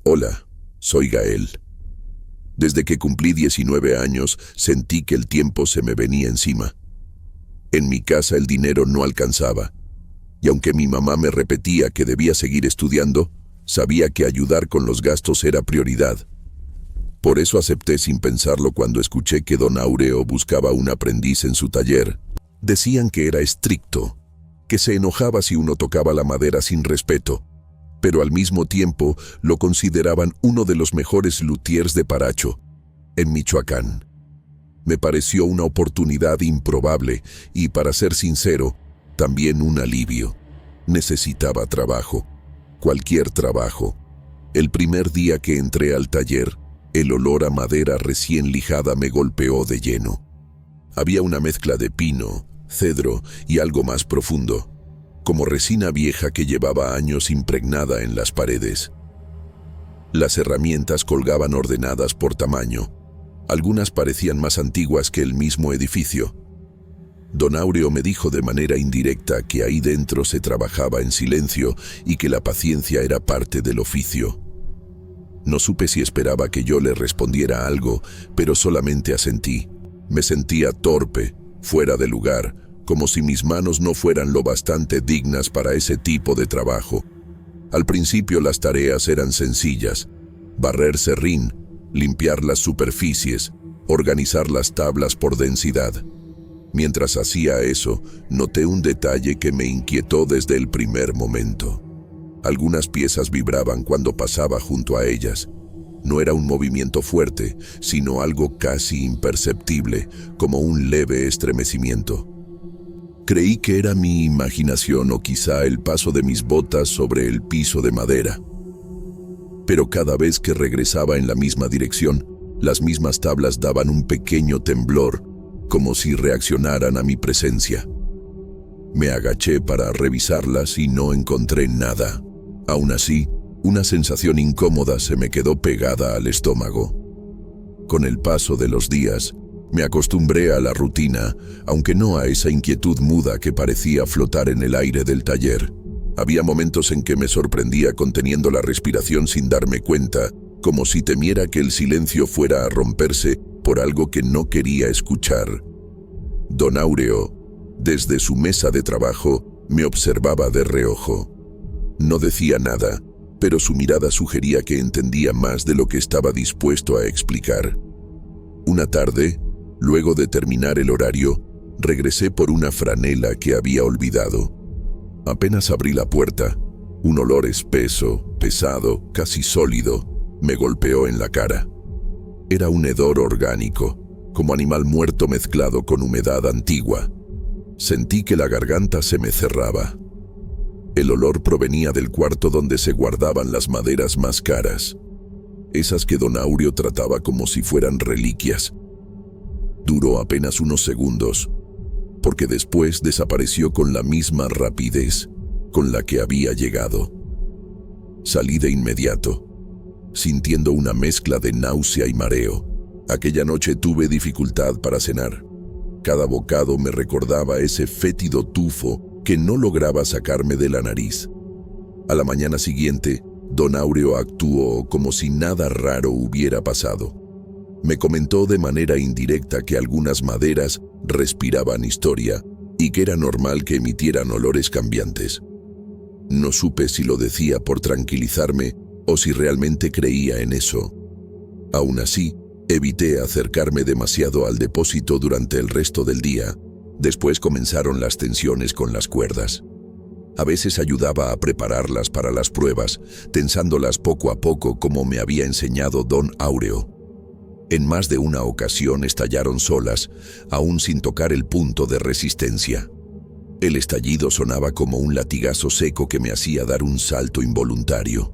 Hola, soy Gael. Desde que cumplí 19 años, sentí que el tiempo se me venía encima. En mi casa el dinero no alcanzaba, y aunque mi mamá me repetía que debía seguir estudiando, sabía que ayudar con los gastos era prioridad. Por eso acepté sin pensarlo cuando escuché que don Áureo buscaba un aprendiz en su taller. Decían que era estricto, que se enojaba si uno tocaba la madera sin respeto, pero al mismo tiempo lo consideraban uno de los mejores luthiers de Paracho, en Michoacán. Me pareció una oportunidad improbable y, para ser sincero, también un alivio. Necesitaba trabajo, cualquier trabajo. El primer día que entré al taller, el olor a madera recién lijada me golpeó de lleno. Había una mezcla de pino, cedro y algo más profundo, como resina vieja que llevaba años impregnada en las paredes. Las herramientas colgaban ordenadas por tamaño. Algunas parecían más antiguas que el mismo edificio. Don Áureo me dijo de manera indirecta que ahí dentro se trabajaba en silencio y que la paciencia era parte del oficio. No supe si esperaba que yo le respondiera algo, pero solamente asentí. Me sentía torpe, fuera de lugar, como si mis manos no fueran lo bastante dignas para ese tipo de trabajo. Al principio las tareas eran sencillas: barrer serrín, limpiar las superficies, organizar las tablas por densidad. Mientras hacía eso, noté un detalle que me inquietó desde el primer momento. Algunas piezas vibraban cuando pasaba junto a ellas. No era un movimiento fuerte, sino algo casi imperceptible, como un leve estremecimiento. Creí que era mi imaginación o quizá el paso de mis botas sobre el piso de madera. Pero cada vez que regresaba en la misma dirección, las mismas tablas daban un pequeño temblor, como si reaccionaran a mi presencia. Me agaché para revisarlas y no encontré nada. Aún así, una sensación incómoda se me quedó pegada al estómago. Con el paso de los días, me acostumbré a la rutina, aunque no a esa inquietud muda que parecía flotar en el aire del taller. Había momentos en que me sorprendía conteniendo la respiración sin darme cuenta, como si temiera que el silencio fuera a romperse por algo que no quería escuchar. Don Áureo, desde su mesa de trabajo, me observaba de reojo. No decía nada, pero su mirada sugería que entendía más de lo que estaba dispuesto a explicar. Una tarde, luego de terminar el horario, regresé por una franela que había olvidado. Apenas abrí la puerta, un olor espeso, pesado, casi sólido, me golpeó en la cara. Era un hedor orgánico, como animal muerto mezclado con humedad antigua. Sentí que la garganta se me cerraba. El olor provenía del cuarto donde se guardaban las maderas más caras, esas que don Áureo trataba como si fueran reliquias. Duró apenas unos segundos, porque después desapareció con la misma rapidez con la que había llegado. Salí de inmediato, sintiendo una mezcla de náusea y mareo. Aquella noche tuve dificultad para cenar. Cada bocado me recordaba ese fétido tufo que no lograba sacarme de la nariz. A la mañana siguiente, don Áureo actuó como si nada raro hubiera pasado. Me comentó de manera indirecta que algunas maderas respiraban historia y que era normal que emitieran olores cambiantes. No supe si lo decía por tranquilizarme o si realmente creía en eso. Aún así, evité acercarme demasiado al depósito durante el resto del día. Después comenzaron las tensiones con las cuerdas. A veces ayudaba a prepararlas para las pruebas, tensándolas poco a poco como me había enseñado don Áureo. En más de una ocasión estallaron solas, aún sin tocar el punto de resistencia. El estallido sonaba como un latigazo seco que me hacía dar un salto involuntario.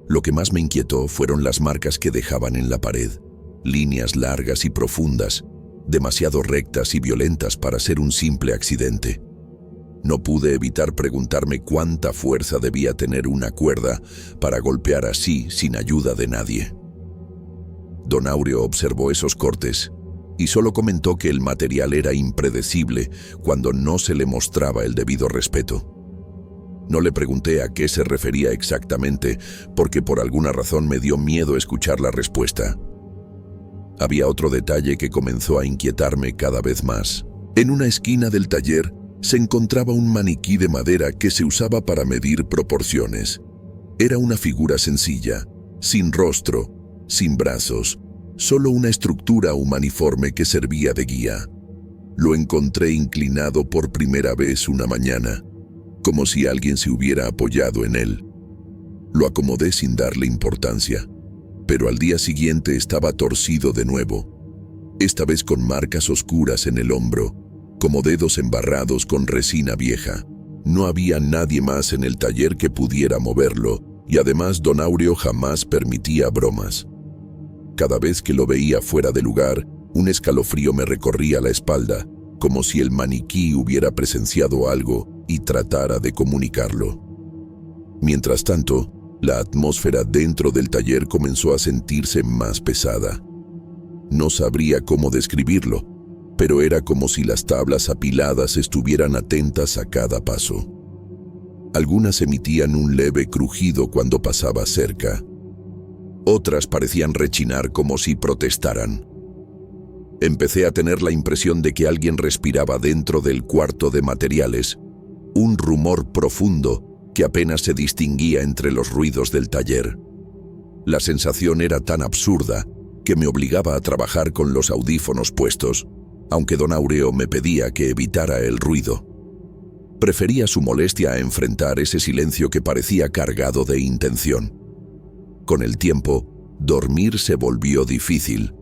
Lo que más me inquietó fueron las marcas que dejaban en la pared, líneas largas y profundas, demasiado rectas y violentas para ser un simple accidente. No pude evitar preguntarme cuánta fuerza debía tener una cuerda para golpear así sin ayuda de nadie. Don Áureo observó esos cortes y solo comentó que el material era impredecible cuando no se le mostraba el debido respeto. No le pregunté a qué se refería exactamente, porque por alguna razón me dio miedo escuchar la respuesta. Había otro detalle que comenzó a inquietarme cada vez más. En una esquina del taller se encontraba un maniquí de madera que se usaba para medir proporciones. Era una figura sencilla, sin rostro, sin brazos, solo una estructura humaniforme que servía de guía. Lo encontré inclinado por primera vez una mañana, como si alguien se hubiera apoyado en él. Lo acomodé sin darle importancia, pero al día siguiente estaba torcido de nuevo, esta vez con marcas oscuras en el hombro, como dedos embarrados con resina vieja. No había nadie más en el taller que pudiera moverlo, y además don Áureo jamás permitía bromas. Cada vez que lo veía fuera de lugar, un escalofrío me recorría la espalda, como si el maniquí hubiera presenciado algo y tratara de comunicarlo. Mientras tanto, la atmósfera dentro del taller comenzó a sentirse más pesada. No sabría cómo describirlo, pero era como si las tablas apiladas estuvieran atentas a cada paso. Algunas emitían un leve crujido cuando pasaba cerca. Otras parecían rechinar como si protestaran. Empecé a tener la impresión de que alguien respiraba dentro del cuarto de materiales, un rumor profundo que apenas se distinguía entre los ruidos del taller. La sensación era tan absurda que me obligaba a trabajar con los audífonos puestos, aunque don Áureo me pedía que evitara el ruido. Prefería su molestia a enfrentar ese silencio que parecía cargado de intención. Con el tiempo, dormir se volvió difícil.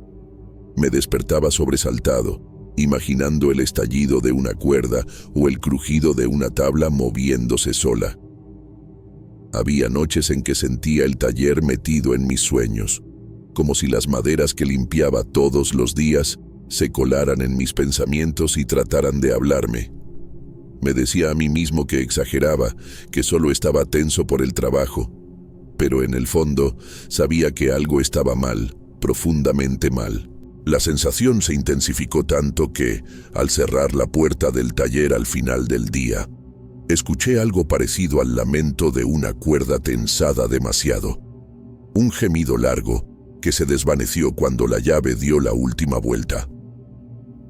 Me despertaba sobresaltado, imaginando el estallido de una cuerda o el crujido de una tabla moviéndose sola. Había noches en que sentía el taller metido en mis sueños, como si las maderas que limpiaba todos los días se colaran en mis pensamientos y trataran de hablarme. Me decía a mí mismo que exageraba, que solo estaba tenso por el trabajo, pero en el fondo sabía que algo estaba mal, profundamente mal. La sensación se intensificó tanto que, al cerrar la puerta del taller al final del día, escuché algo parecido al lamento de una cuerda tensada demasiado. Un gemido largo que se desvaneció cuando la llave dio la última vuelta.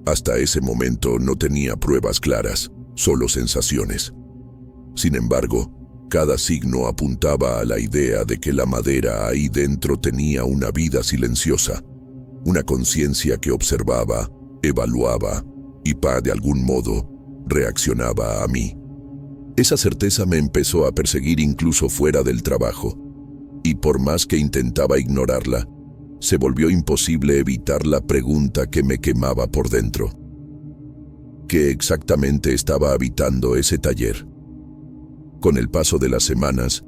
Hasta ese momento no tenía pruebas claras, solo sensaciones. Sin embargo, cada signo apuntaba a la idea de que la madera ahí dentro tenía una vida silenciosa, una conciencia que observaba, evaluaba y, de algún modo, reaccionaba a mí. Esa certeza me empezó a perseguir incluso fuera del trabajo, y por más que intentaba ignorarla, se volvió imposible evitar la pregunta que me quemaba por dentro. ¿Qué exactamente estaba habitando ese taller? Con el paso de las semanas,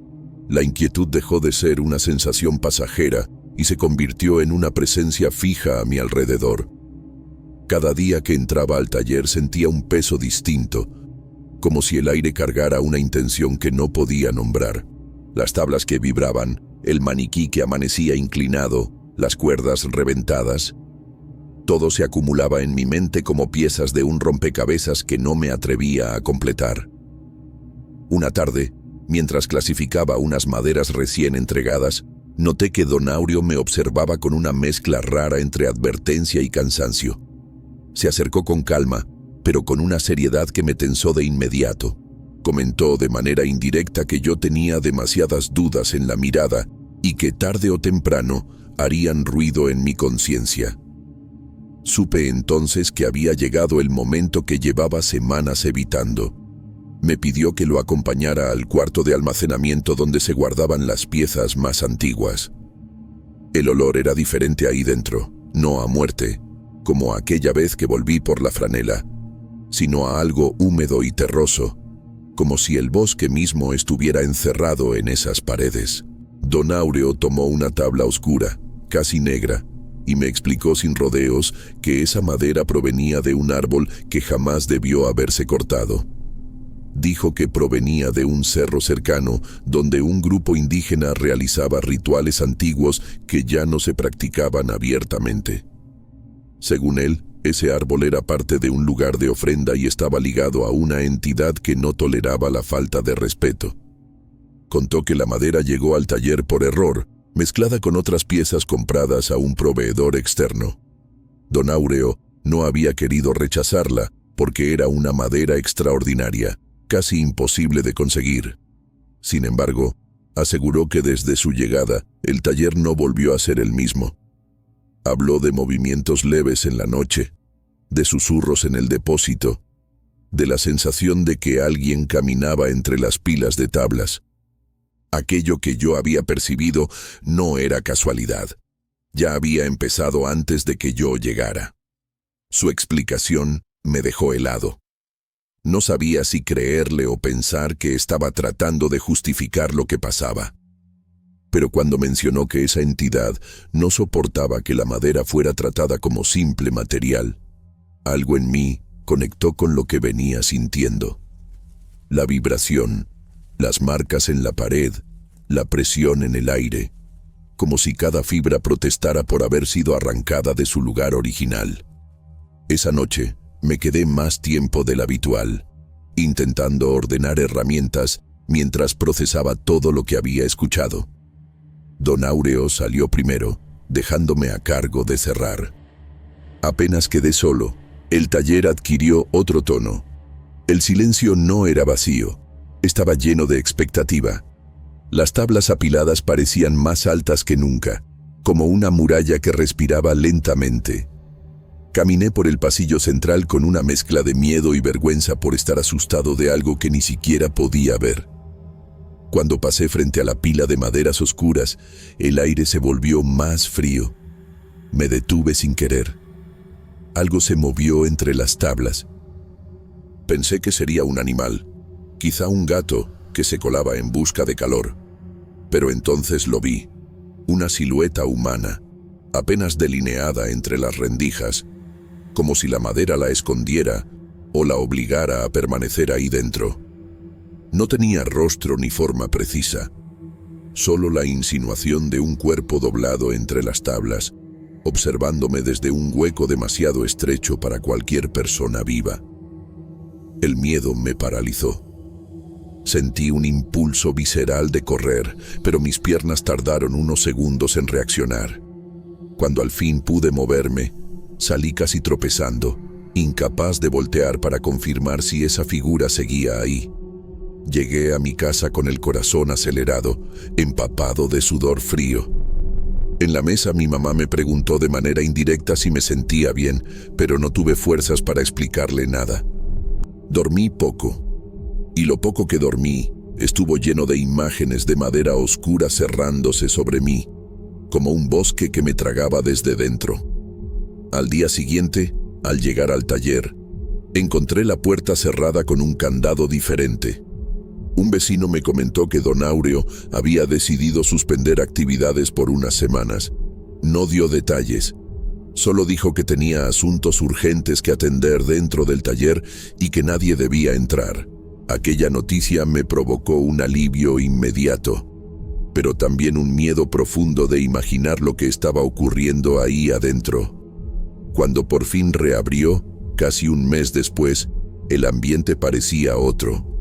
la inquietud dejó de ser una sensación pasajera y se convirtió en una presencia fija a mi alrededor. Cada día que entraba al taller sentía un peso distinto, como si el aire cargara una intención que no podía nombrar. Las tablas que vibraban, el maniquí que amanecía inclinado, las cuerdas reventadas. Todo se acumulaba en mi mente como piezas de un rompecabezas que no me atrevía a completar. Una tarde, mientras clasificaba unas maderas recién entregadas, noté que don Áureo me observaba con una mezcla rara entre advertencia y cansancio. Se acercó con calma, pero con una seriedad que me tensó de inmediato. Comentó de manera indirecta que yo tenía demasiadas dudas en la mirada y que tarde o temprano harían ruido en mi conciencia. Supe entonces que había llegado el momento que llevaba semanas evitando. Me pidió que lo acompañara al cuarto de almacenamiento donde se guardaban las piezas más antiguas. El olor era diferente ahí dentro, no a muerte, como aquella vez que volví por la franela, sino a algo húmedo y terroso, como si el bosque mismo estuviera encerrado en esas paredes. Don Áureo tomó una tabla oscura, casi negra, y me explicó sin rodeos que esa madera provenía de un árbol que jamás debió haberse cortado. Dijo que provenía de un cerro cercano donde un grupo indígena realizaba rituales antiguos que ya no se practicaban abiertamente. Según él, Ese árbol era parte de un lugar de ofrenda y estaba ligado a una entidad que no toleraba la falta de respeto. Contó que la madera llegó al taller por error, mezclada con otras piezas compradas a un proveedor externo. Don Áureo no había querido rechazarla porque era una madera extraordinaria, casi imposible de conseguir. Sin embargo, aseguró que desde su llegada, el taller no volvió a ser el mismo. Habló de movimientos leves en la noche, de susurros en el depósito, de la sensación de que alguien caminaba entre las pilas de tablas. Aquello que yo había percibido no era casualidad. Ya había empezado antes de que yo llegara. Su explicación me dejó helado. No sabía si creerle o pensar que estaba tratando de justificar lo que pasaba. Pero cuando mencionó que esa entidad no soportaba que la madera fuera tratada como simple material, algo en mí conectó con lo que venía sintiendo. La vibración, las marcas en la pared, la presión en el aire, como si cada fibra protestara por haber sido arrancada de su lugar original. Esa noche me quedé más tiempo del habitual, intentando ordenar herramientas mientras procesaba todo lo que había escuchado. Don Áureo salió primero, dejándome a cargo de cerrar. Apenas quedé solo, el taller adquirió otro tono. El silencio no era vacío, estaba lleno de expectativa. Las tablas apiladas parecían más altas que nunca, como una muralla que respiraba lentamente. Caminé por el pasillo central con una mezcla de miedo y vergüenza por estar asustado de algo que ni siquiera podía ver. Cuando pasé frente a la pila de maderas oscuras, el aire se volvió más frío. Me detuve sin querer. Algo se movió entre las tablas. Pensé que sería un animal, quizá un gato que se colaba en busca de calor. Pero entonces lo vi, una silueta humana, apenas delineada entre las rendijas, como si la madera la escondiera o la obligara a permanecer ahí dentro. No tenía rostro ni forma precisa, solo la insinuación de un cuerpo doblado entre las tablas, observándome desde un hueco demasiado estrecho para cualquier persona viva. El miedo me paralizó. Sentí un impulso visceral de correr, pero mis piernas tardaron unos segundos en reaccionar. Cuando al fin pude moverme, salí casi tropezando, incapaz de voltear para confirmar si esa figura seguía ahí. Llegué a mi casa con el corazón acelerado, empapado de sudor frío. En la mesa mi mamá me preguntó de manera indirecta si me sentía bien, pero no tuve fuerzas para explicarle nada. Dormí poco, y lo poco que dormí estuvo lleno de imágenes de madera oscura cerrándose sobre mí, como un bosque que me tragaba desde dentro. Al día siguiente, al llegar al taller, encontré la puerta cerrada con un candado diferente. Un vecino me comentó que don Áureo había decidido suspender actividades por unas semanas. No dio detalles, solo dijo que tenía asuntos urgentes que atender dentro del taller y que nadie debía entrar. Aquella noticia me provocó un alivio inmediato, pero también un miedo profundo de imaginar lo que estaba ocurriendo ahí adentro. Cuando por fin reabrió, casi un mes después, el ambiente parecía otro.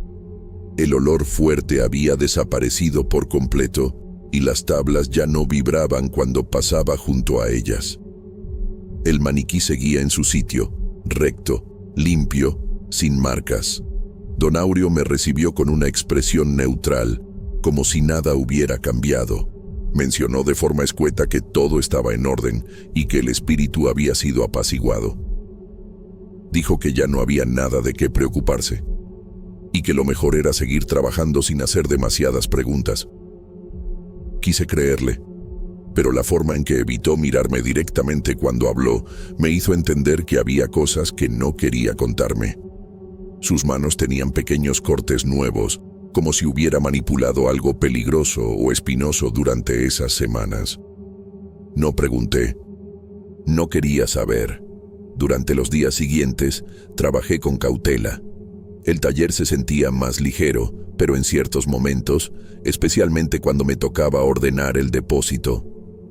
El olor fuerte había desaparecido por completo y las tablas ya no vibraban cuando pasaba junto a ellas. El maniquí seguía en su sitio, recto, limpio, sin marcas. Don Áureo me recibió con una expresión neutral, como si nada hubiera cambiado. Mencionó de forma escueta que todo estaba en orden y que el espíritu había sido apaciguado. Dijo que ya no había nada de qué preocuparse y que lo mejor era seguir trabajando sin hacer demasiadas preguntas. Quise creerle, pero la forma en que evitó mirarme directamente cuando habló me hizo entender que había cosas que no quería contarme. Sus manos tenían pequeños cortes nuevos, como si hubiera manipulado algo peligroso o espinoso durante esas semanas. No pregunté. No quería saber. Durante los días siguientes, trabajé con cautela. El taller se sentía más ligero, pero en ciertos momentos, especialmente cuando me tocaba ordenar el depósito,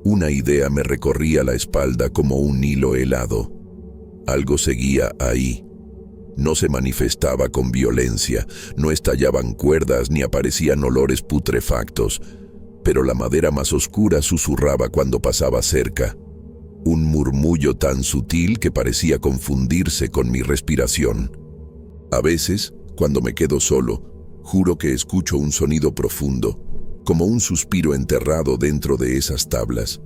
una idea me recorría la espalda como un hilo helado. Algo seguía ahí. No se manifestaba con violencia, no estallaban cuerdas ni aparecían olores putrefactos, pero la madera más oscura susurraba cuando pasaba cerca. Un murmullo tan sutil que parecía confundirse con mi respiración. A veces, cuando me quedo solo, juro que escucho un sonido profundo, como un suspiro enterrado dentro de esas tablas.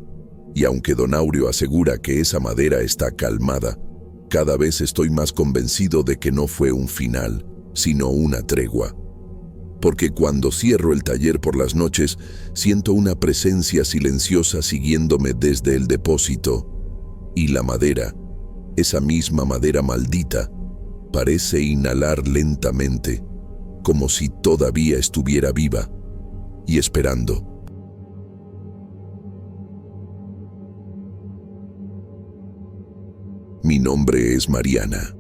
Y aunque don Áureo asegura que esa madera está calmada, cada vez estoy más convencido de que no fue un final, sino una tregua. Porque cuando cierro el taller por las noches, siento una presencia silenciosa siguiéndome desde el depósito. Y la madera, esa misma madera maldita, parece inhalar lentamente, como si todavía estuviera viva y esperando. Mi nombre es Mariana.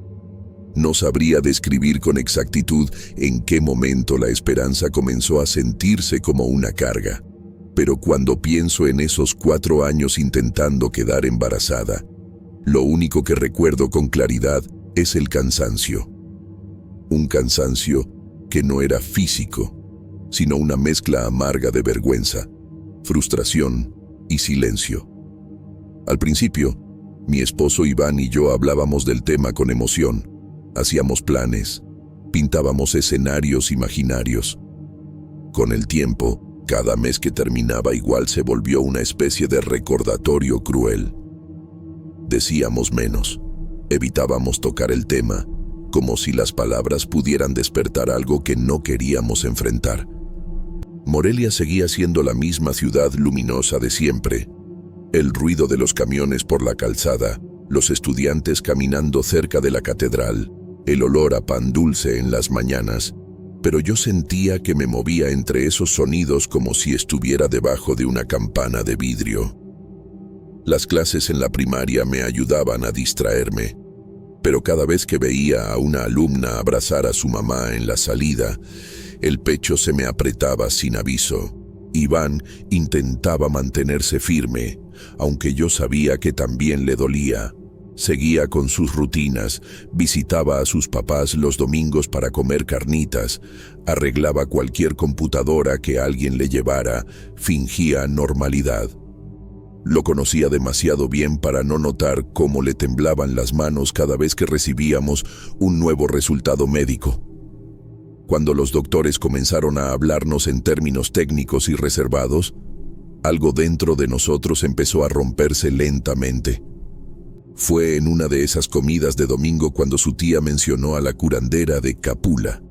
No sabría describir con exactitud en qué momento la esperanza comenzó a sentirse como una carga, pero cuando pienso en esos 4 años intentando quedar embarazada, lo único que recuerdo con claridad es el cansancio. Un cansancio que no era físico, sino una mezcla amarga de vergüenza, frustración y silencio. Al principio, mi esposo Iván y yo hablábamos del tema con emoción, hacíamos planes, pintábamos escenarios imaginarios. Con el tiempo, cada mes que terminaba igual se volvió una especie de recordatorio cruel. Decíamos menos, evitábamos tocar el tema, como si las palabras pudieran despertar algo que no queríamos enfrentar. Morelia seguía siendo la misma ciudad luminosa de siempre. El ruido de los camiones por la calzada, los estudiantes caminando cerca de la catedral, el olor a pan dulce en las mañanas, pero yo sentía que me movía entre esos sonidos como si estuviera debajo de una campana de vidrio. Las clases en la primaria me ayudaban a distraerme, pero cada vez que veía a una alumna abrazar a su mamá en la salida, el pecho se me apretaba sin aviso. Iván intentaba mantenerse firme, aunque yo sabía que también le dolía. Seguía con sus rutinas, visitaba a sus papás los domingos para comer carnitas, arreglaba cualquier computadora que alguien le llevara, fingía normalidad. Lo conocía demasiado bien para no notar cómo le temblaban las manos cada vez que recibíamos un nuevo resultado médico. Cuando los doctores comenzaron a hablarnos en términos técnicos y reservados, algo dentro de nosotros empezó a romperse lentamente. Fue en una de esas comidas de domingo cuando su tía mencionó a la curandera de Capula.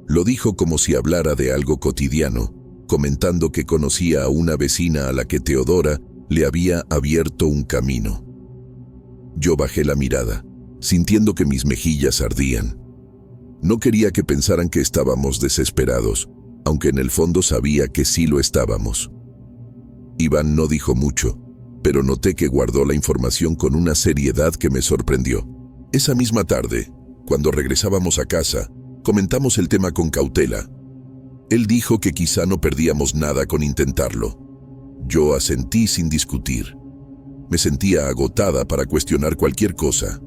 Lo dijo como si hablara de algo cotidiano, comentando que conocía a una vecina a la que Teodora le había abierto un camino. Yo bajé la mirada, sintiendo que mis mejillas ardían. No quería que pensaran que estábamos desesperados, aunque en el fondo sabía que sí lo estábamos. Iván no dijo mucho, pero noté que guardó la información con una seriedad que me sorprendió. Esa misma tarde, cuando regresábamos a casa, comentamos el tema con cautela. Él dijo que quizá no perdíamos nada con intentarlo. Yo asentí sin discutir. Me sentía agotada para cuestionar cualquier cosa.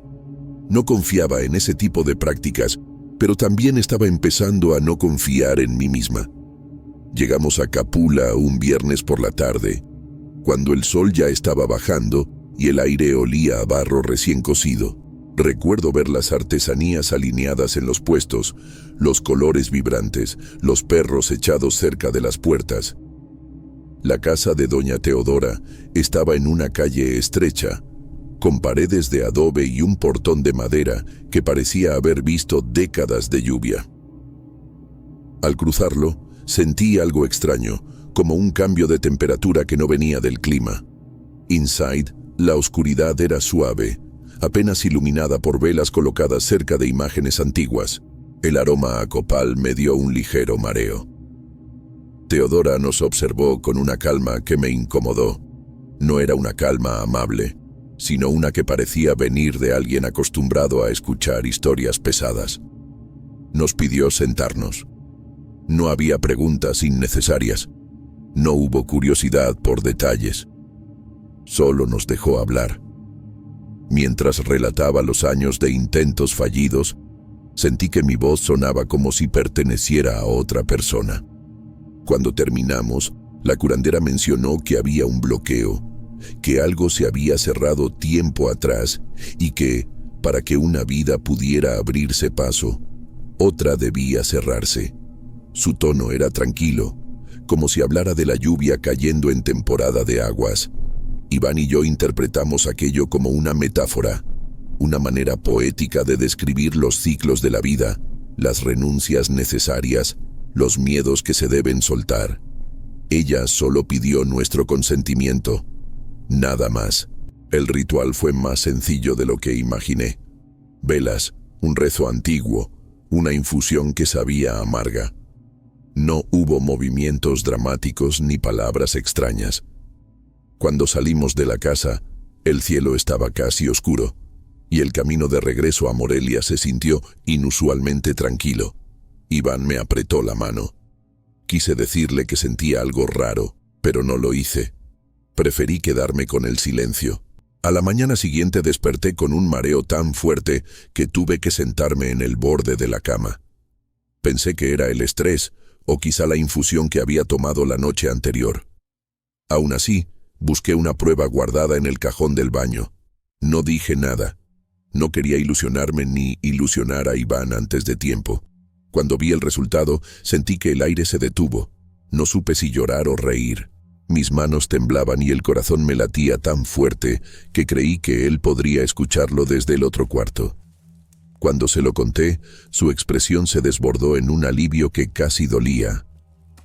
No confiaba en ese tipo de prácticas, pero también estaba empezando a no confiar en mí misma. Llegamos a Capula un viernes por la tarde, cuando el sol ya estaba bajando y el aire olía a barro recién cocido. Recuerdo ver las artesanías alineadas en los puestos, los colores vibrantes, los perros echados cerca de las puertas. La casa de doña Teodora estaba en una calle estrecha, con paredes de adobe y un portón de madera que parecía haber visto décadas de lluvia. Al cruzarlo, sentí algo extraño, como un cambio de temperatura que no venía del clima. Inside, la oscuridad era suave, apenas iluminada por velas colocadas cerca de imágenes antiguas. El aroma a copal me dio un ligero mareo. Teodora nos observó con una calma que me incomodó. No era una calma amable, sino una que parecía venir de alguien acostumbrado a escuchar historias pesadas. Nos pidió sentarnos. No había preguntas innecesarias. No hubo curiosidad por detalles. Solo nos dejó hablar. Mientras relataba los años de intentos fallidos, sentí que mi voz sonaba como si perteneciera a otra persona. Cuando terminamos, la curandera mencionó que había un bloqueo, que algo se había cerrado tiempo atrás y que, para que una vida pudiera abrirse paso, otra debía cerrarse. Su tono era tranquilo, como si hablara de la lluvia cayendo en temporada de aguas. Iván y yo interpretamos aquello como una metáfora, una manera poética de describir los ciclos de la vida, las renuncias necesarias, los miedos que se deben soltar. Ella solo pidió nuestro consentimiento, nada más. El ritual fue más sencillo de lo que imaginé. Velas, un rezo antiguo, una infusión que sabía amarga. No hubo movimientos dramáticos ni palabras extrañas. Cuando salimos de la casa, el cielo estaba casi oscuro, y el camino de regreso a Morelia se sintió inusualmente tranquilo. Iván me apretó la mano. Quise decirle que sentía algo raro, pero no lo hice. Preferí quedarme con el silencio. A la mañana siguiente desperté con un mareo tan fuerte que tuve que sentarme en el borde de la cama. Pensé que era el estrés, o quizá la infusión que había tomado la noche anterior. Aún así, busqué una prueba guardada en el cajón del baño. No dije nada. No quería ilusionarme ni ilusionar a Iván antes de tiempo. Cuando vi el resultado, sentí que el aire se detuvo. No supe si llorar o reír. Mis manos temblaban y el corazón me latía tan fuerte que creí que él podría escucharlo desde el otro cuarto. Cuando se lo conté, su expresión se desbordó en un alivio que casi dolía.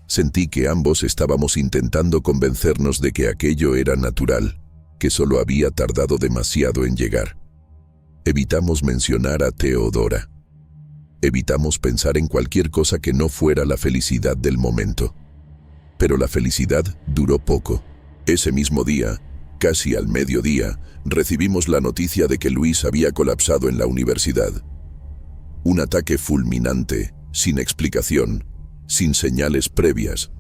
Sentí que ambos estábamos intentando convencernos de que aquello era natural, que solo había tardado demasiado en llegar. Evitamos mencionar a Teodora. Evitamos pensar en cualquier cosa que no fuera la felicidad del momento. Pero la felicidad duró poco. Ese mismo día, casi al mediodía, recibimos la noticia de que Luis había colapsado en la universidad. Un ataque fulminante, sin explicación, sin señales previas.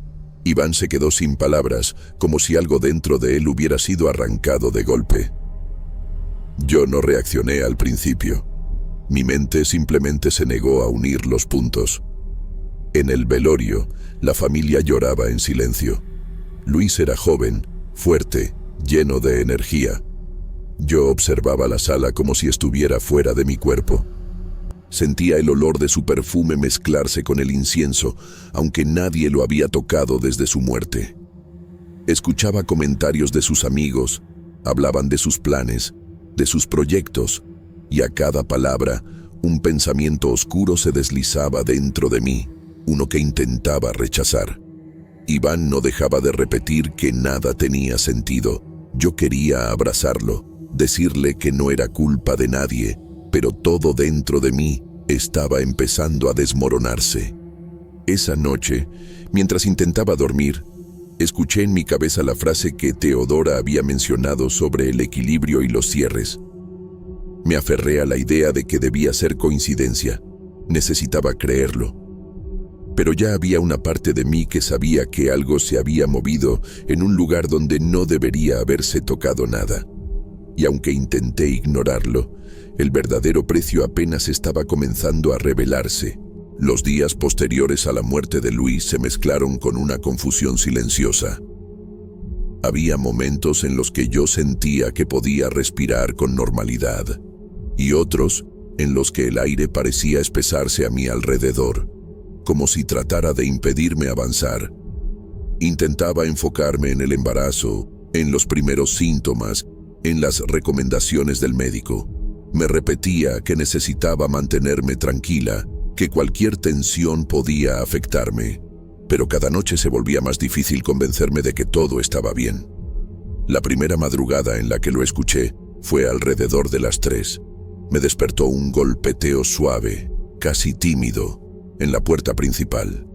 Iván se quedó sin palabras, como si algo dentro de él hubiera sido arrancado de golpe. Yo no reaccioné al principio. Mi mente simplemente se negó a unir los puntos. En el velorio, la familia lloraba en silencio. Luis era joven, fuerte, lleno de energía. Yo observaba la sala como si estuviera fuera de mi cuerpo. Sentía el olor de su perfume mezclarse con el incienso, aunque nadie lo había tocado desde su muerte. Escuchaba comentarios de sus amigos, hablaban de sus planes, de sus proyectos, y a cada palabra, un pensamiento oscuro se deslizaba dentro de mí, uno que intentaba rechazar. Iván no dejaba de repetir que nada tenía sentido. Yo quería abrazarlo, decirle que no era culpa de nadie, pero todo dentro de mí estaba empezando a desmoronarse. Esa noche, mientras intentaba dormir, escuché en mi cabeza la frase que Teodora había mencionado sobre el equilibrio y los cierres. Me aferré a la idea de que debía ser coincidencia. Necesitaba creerlo. Pero ya había una parte de mí que sabía que algo se había movido en un lugar donde no debería haberse tocado nada. Y aunque intenté ignorarlo, el verdadero precio apenas estaba comenzando a revelarse. Los días posteriores a la muerte de Luis se mezclaron con una confusión silenciosa. Había momentos en los que yo sentía que podía respirar con normalidad, y otros en los que el aire parecía espesarse a mi alrededor, como si tratara de impedirme avanzar. Intentaba enfocarme en el embarazo, en los primeros síntomas, en las recomendaciones del médico. Me repetía que necesitaba mantenerme tranquila, que cualquier tensión podía afectarme, pero cada noche se volvía más difícil convencerme de que todo estaba bien. La primera madrugada en la que lo escuché fue alrededor de las 3. Me despertó un golpeteo suave, casi tímido, en la puerta principal.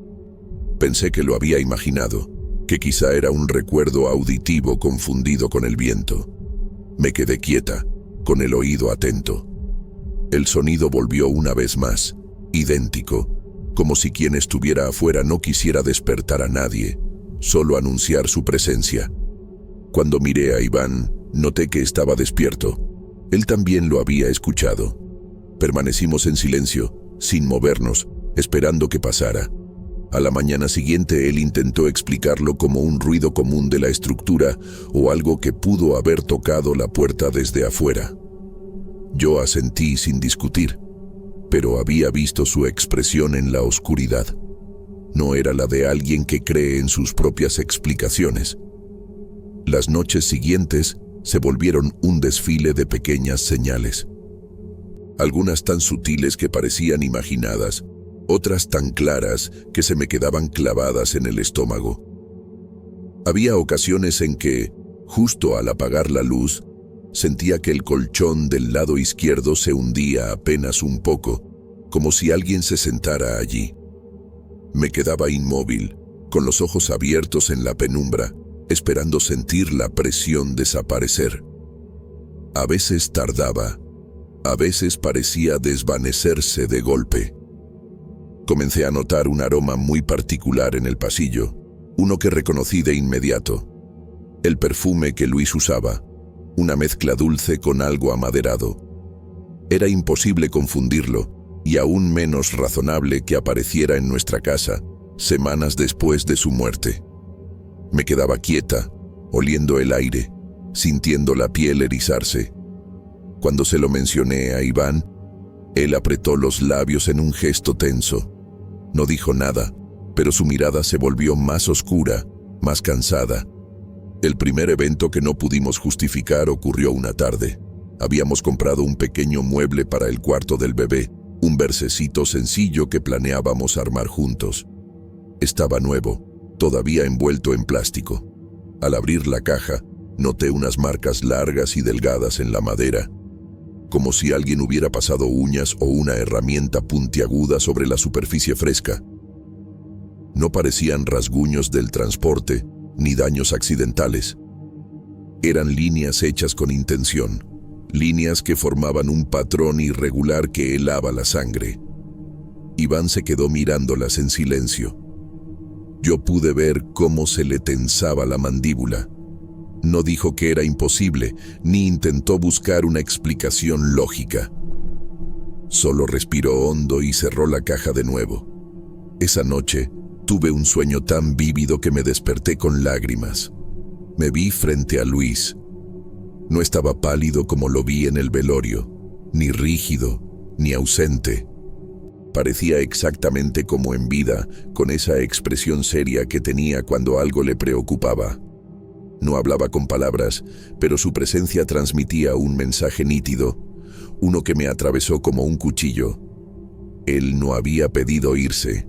Pensé que lo había imaginado, que quizá era un recuerdo auditivo confundido con el viento. Me quedé quieta, con el oído atento. El sonido volvió una vez más, idéntico, como si quien estuviera afuera no quisiera despertar a nadie, solo anunciar su presencia. Cuando miré a Iván, noté que estaba despierto. Él también lo había escuchado. Permanecimos en silencio, sin movernos, esperando que pasara. A la mañana siguiente él intentó explicarlo como un ruido común de la estructura o algo que pudo haber tocado la puerta desde afuera. Yo asentí sin discutir, pero había visto su expresión en la oscuridad. No era la de alguien que cree en sus propias explicaciones. Las noches siguientes se volvieron un desfile de pequeñas señales. Algunas tan sutiles que parecían imaginadas, otras tan claras que se me quedaban clavadas en el estómago. Había ocasiones en que, justo al apagar la luz, sentía que el colchón del lado izquierdo se hundía apenas un poco, como si alguien se sentara allí. Me quedaba inmóvil, con los ojos abiertos en la penumbra, esperando sentir la presión desaparecer. A veces tardaba, a veces parecía desvanecerse de golpe. Comencé a notar un aroma muy particular en el pasillo, uno que reconocí de inmediato. El perfume que Luis usaba, una mezcla dulce con algo amaderado. Era imposible confundirlo, y aún menos razonable que apareciera en nuestra casa, semanas después de su muerte. Me quedaba quieta, oliendo el aire, sintiendo la piel erizarse. Cuando se lo mencioné a Iván, él apretó los labios en un gesto tenso. No dijo nada, pero su mirada se volvió más oscura, más cansada. El primer evento que no pudimos justificar ocurrió una tarde. Habíamos comprado un pequeño mueble para el cuarto del bebé, un versecito sencillo que planeábamos armar juntos. Estaba nuevo, todavía envuelto en plástico. Al abrir la caja, noté unas marcas largas y delgadas en la madera, como si alguien hubiera pasado uñas o una herramienta puntiaguda sobre la superficie fresca. No parecían rasguños del transporte, ni daños accidentales. Eran líneas hechas con intención, líneas que formaban un patrón irregular que helaba la sangre. Iván se quedó mirándolas en silencio. Yo pude ver cómo se le tensaba la mandíbula. No dijo que era imposible, ni intentó buscar una explicación lógica. Solo respiró hondo y cerró la caja de nuevo. Esa noche, tuve un sueño tan vívido que me desperté con lágrimas. Me vi frente a Luis. No estaba pálido como lo vi en el velorio, ni rígido, ni ausente. Parecía exactamente como en vida, con esa expresión seria que tenía cuando algo le preocupaba. No hablaba con palabras, pero su presencia transmitía un mensaje nítido, uno que me atravesó como un cuchillo. Él no había pedido irse.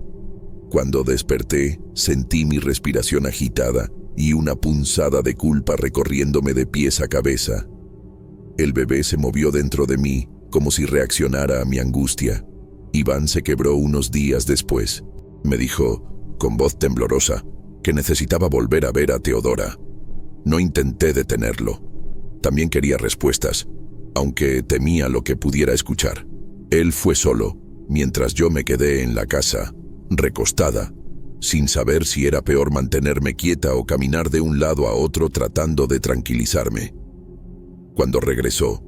Cuando desperté, sentí mi respiración agitada y una punzada de culpa recorriéndome de pies a cabeza. El bebé se movió dentro de mí, como si reaccionara a mi angustia. Iván se quebró unos días después. Me dijo, con voz temblorosa, que necesitaba volver a ver a Teodora. No intenté detenerlo. También quería respuestas, aunque temía lo que pudiera escuchar. Él fue solo, mientras yo me quedé en la casa, recostada, sin saber si era peor mantenerme quieta o caminar de un lado a otro tratando de tranquilizarme. Cuando regresó,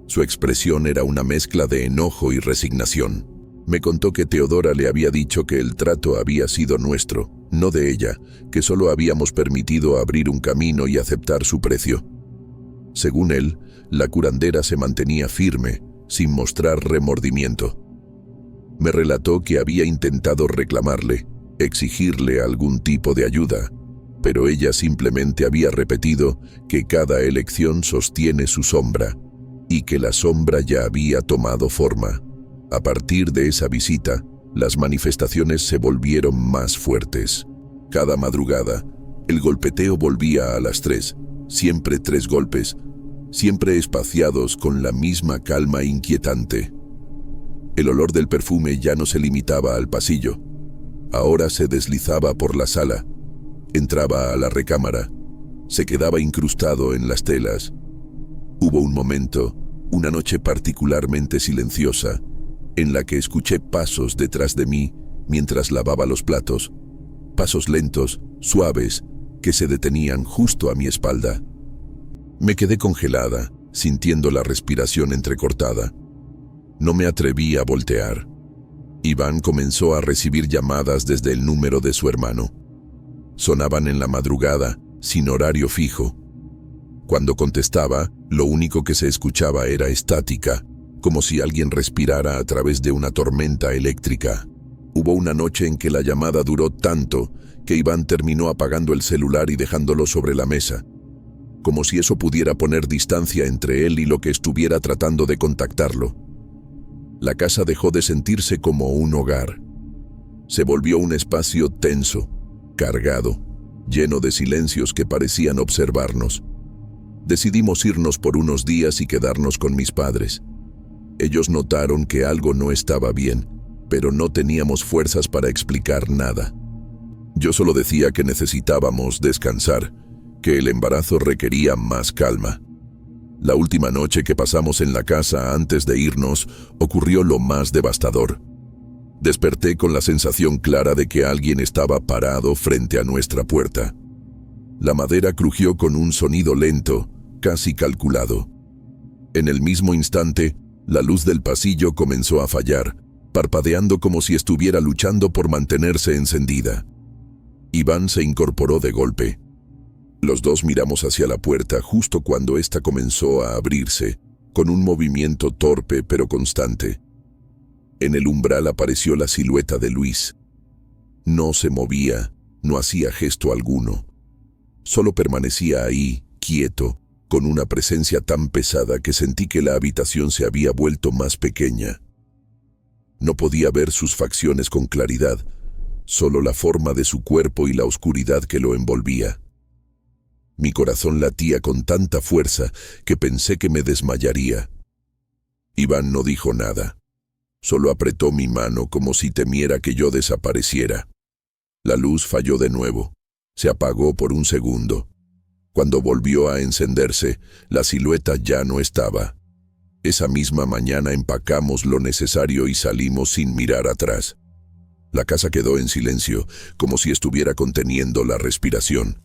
su expresión era una mezcla de enojo y resignación. Me contó que Teodora le había dicho que el trato había sido nuestro, no de ella, que solo habíamos permitido abrir un camino y aceptar su precio. Según él, la curandera se mantenía firme, sin mostrar remordimiento. Me relató que había intentado reclamarle, exigirle algún tipo de ayuda, pero ella simplemente había repetido que cada elección sostiene su sombra, y que la sombra ya había tomado forma. A partir de esa visita, las manifestaciones se volvieron más fuertes. Cada madrugada, el golpeteo volvía a las 3, siempre 3 golpes, siempre espaciados con la misma calma inquietante. El olor del perfume ya no se limitaba al pasillo. Ahora se deslizaba por la sala, entraba a la recámara, se quedaba incrustado en las telas. Hubo un momento, una noche particularmente silenciosa, en la que escuché pasos detrás de mí mientras lavaba los platos, pasos lentos, suaves, que se detenían justo a mi espalda. Me quedé congelada, sintiendo la respiración entrecortada. No me atreví a voltear. Iván comenzó a recibir llamadas desde el número de su hermano. Sonaban en la madrugada, sin horario fijo. Cuando contestaba, lo único que se escuchaba era estática, como si alguien respirara a través de una tormenta eléctrica. Hubo una noche en que la llamada duró tanto que Iván terminó apagando el celular y dejándolo sobre la mesa, como si eso pudiera poner distancia entre él y lo que estuviera tratando de contactarlo. La casa dejó de sentirse como un hogar. Se volvió un espacio tenso, cargado, lleno de silencios que parecían observarnos. Decidimos irnos por unos días y quedarnos con mis padres. Ellos notaron que algo no estaba bien, pero no teníamos fuerzas para explicar nada. Yo solo decía que necesitábamos descansar, que el embarazo requería más calma. La última noche que pasamos en la casa antes de irnos, ocurrió lo más devastador. Desperté con la sensación clara de que alguien estaba parado frente a nuestra puerta. La madera crujió con un sonido lento, casi calculado. En el mismo instante, la luz del pasillo comenzó a fallar, parpadeando como si estuviera luchando por mantenerse encendida. Iván se incorporó de golpe. Los dos miramos hacia la puerta justo cuando ésta comenzó a abrirse, con un movimiento torpe pero constante. En el umbral apareció la silueta de Luis. No se movía, no hacía gesto alguno. Solo permanecía ahí, quieto, con una presencia tan pesada que sentí que la habitación se había vuelto más pequeña. No podía ver sus facciones con claridad, solo la forma de su cuerpo y la oscuridad que lo envolvía. Mi corazón latía con tanta fuerza que pensé que me desmayaría. Iván no dijo nada. Solo apretó mi mano como si temiera que yo desapareciera. La luz falló de nuevo. Se apagó por un segundo. Cuando volvió a encenderse, la silueta ya no estaba. Esa misma mañana empacamos lo necesario y salimos sin mirar atrás. La casa quedó en silencio, como si estuviera conteniendo la respiración.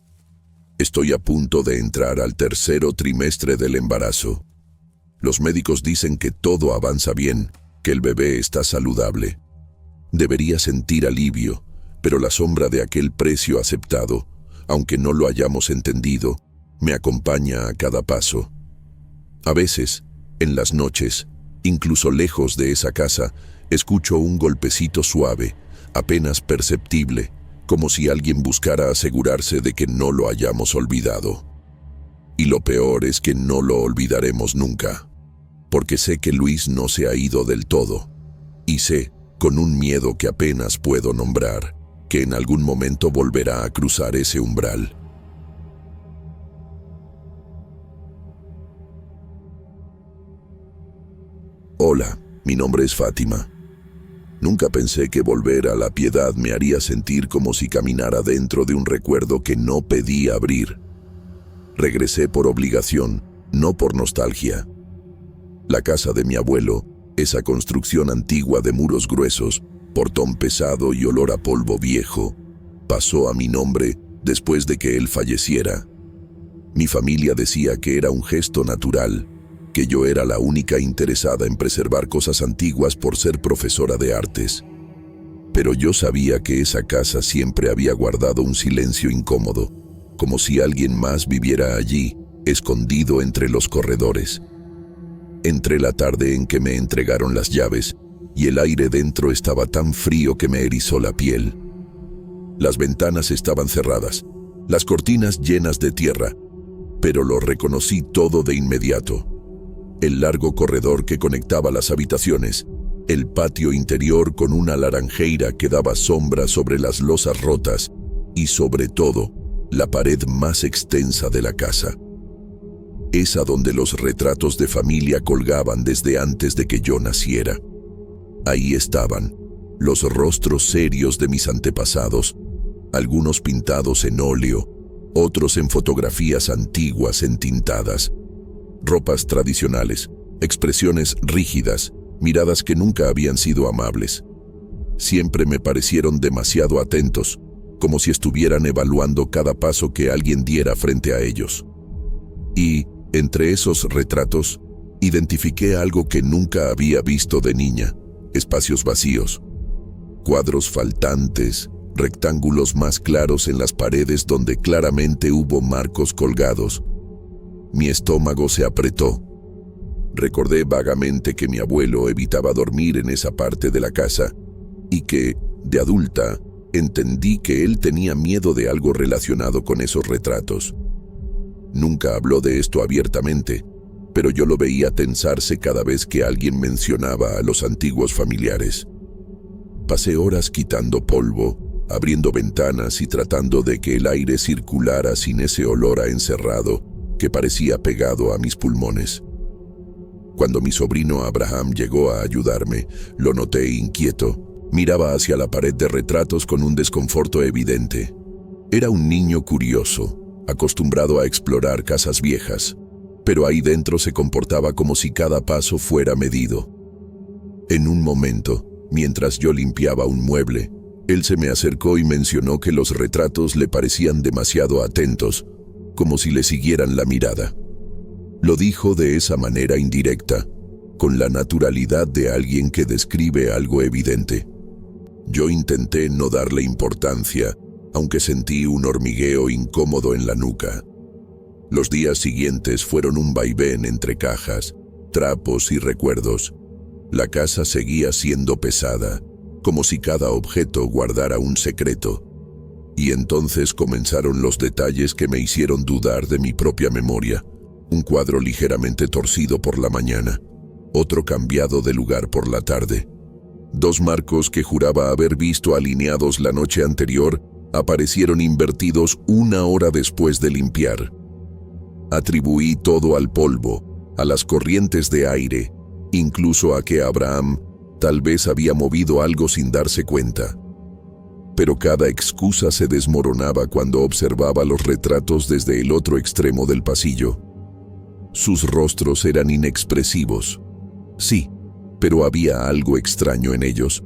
Estoy a punto de entrar al tercer trimestre del embarazo. Los médicos dicen que todo avanza bien, que el bebé está saludable. Debería sentir alivio, pero la sombra de aquel precio aceptado, aunque no lo hayamos entendido, me acompaña a cada paso. A veces, en las noches, incluso lejos de esa casa, escucho un golpecito suave, apenas perceptible, como si alguien buscara asegurarse de que no lo hayamos olvidado. Y lo peor es que no lo olvidaremos nunca, porque sé que Luis no se ha ido del todo, y sé, con un miedo que apenas puedo nombrar, que en algún momento volverá a cruzar ese umbral. Hola, mi nombre es Fátima. Nunca pensé que volver a la Piedad me haría sentir como si caminara dentro de un recuerdo que no pedí abrir. Regresé por obligación, no por nostalgia. La casa de mi abuelo, esa construcción antigua de muros gruesos, portón pesado y olor a polvo viejo, pasó a mi nombre después de que él falleciera. Mi familia decía que era un gesto natural, que yo era la única interesada en preservar cosas antiguas por ser profesora de artes. Pero yo sabía que esa casa siempre había guardado un silencio incómodo, como si alguien más viviera allí, escondido entre los corredores. Entré la tarde en que me entregaron las llaves, y el aire dentro estaba tan frío que me erizó la piel. Las ventanas estaban cerradas, las cortinas llenas de tierra, pero lo reconocí todo de inmediato. El largo corredor que conectaba las habitaciones, el patio interior con una laranjeira que daba sombra sobre las losas rotas y, sobre todo, la pared más extensa de la casa. Esa donde los retratos de familia colgaban desde antes de que yo naciera. Ahí estaban, los rostros serios de mis antepasados, algunos pintados en óleo, otros en fotografías antiguas entintadas. Ropas tradicionales, expresiones rígidas, miradas que nunca habían sido amables. Siempre me parecieron demasiado atentos, como si estuvieran evaluando cada paso que alguien diera frente a ellos. Y, Entre esos retratos, identifiqué algo que nunca había visto de niña: espacios vacíos, cuadros faltantes, rectángulos más claros en las paredes donde claramente hubo marcos colgados. Mi estómago se apretó. Recordé vagamente que mi abuelo evitaba dormir en esa parte de la casa y que, de adulta, entendí que él tenía miedo de algo relacionado con esos retratos. Nunca habló de esto abiertamente, pero yo lo veía tensarse cada vez que alguien mencionaba a los antiguos familiares. Pasé horas quitando polvo, abriendo ventanas y tratando de que el aire circulara sin ese olor a encerrado que parecía pegado a mis pulmones. Cuando mi sobrino Abraham llegó a ayudarme, lo noté inquieto. Miraba hacia la pared de retratos con un desconforto evidente. Era un niño curioso, acostumbrado a explorar casas viejas, pero ahí dentro se comportaba como si cada paso fuera medido. En un momento, mientras yo limpiaba un mueble, él se me acercó y mencionó que los retratos le parecían demasiado atentos, como si le siguieran la mirada. Lo dijo de esa manera indirecta, con la naturalidad de alguien que describe algo evidente. Yo intenté no darle importancia, aunque sentí un hormigueo incómodo en la nuca. Los días siguientes fueron un vaivén entre cajas, trapos y recuerdos. La casa seguía siendo pesada, como si cada objeto guardara un secreto. Y entonces comenzaron los detalles que me hicieron dudar de mi propia memoria. Un cuadro ligeramente torcido por la mañana, otro cambiado de lugar por la tarde. 2 marcos que juraba haber visto alineados la noche anterior aparecieron invertidos 1 hora después de limpiar. Atribuí todo al polvo, a las corrientes de aire, incluso a que Abraham tal vez había movido algo sin darse cuenta. Pero cada excusa se desmoronaba cuando observaba los retratos desde el otro extremo del pasillo. Sus rostros eran inexpresivos. Sí, pero había algo extraño en ellos,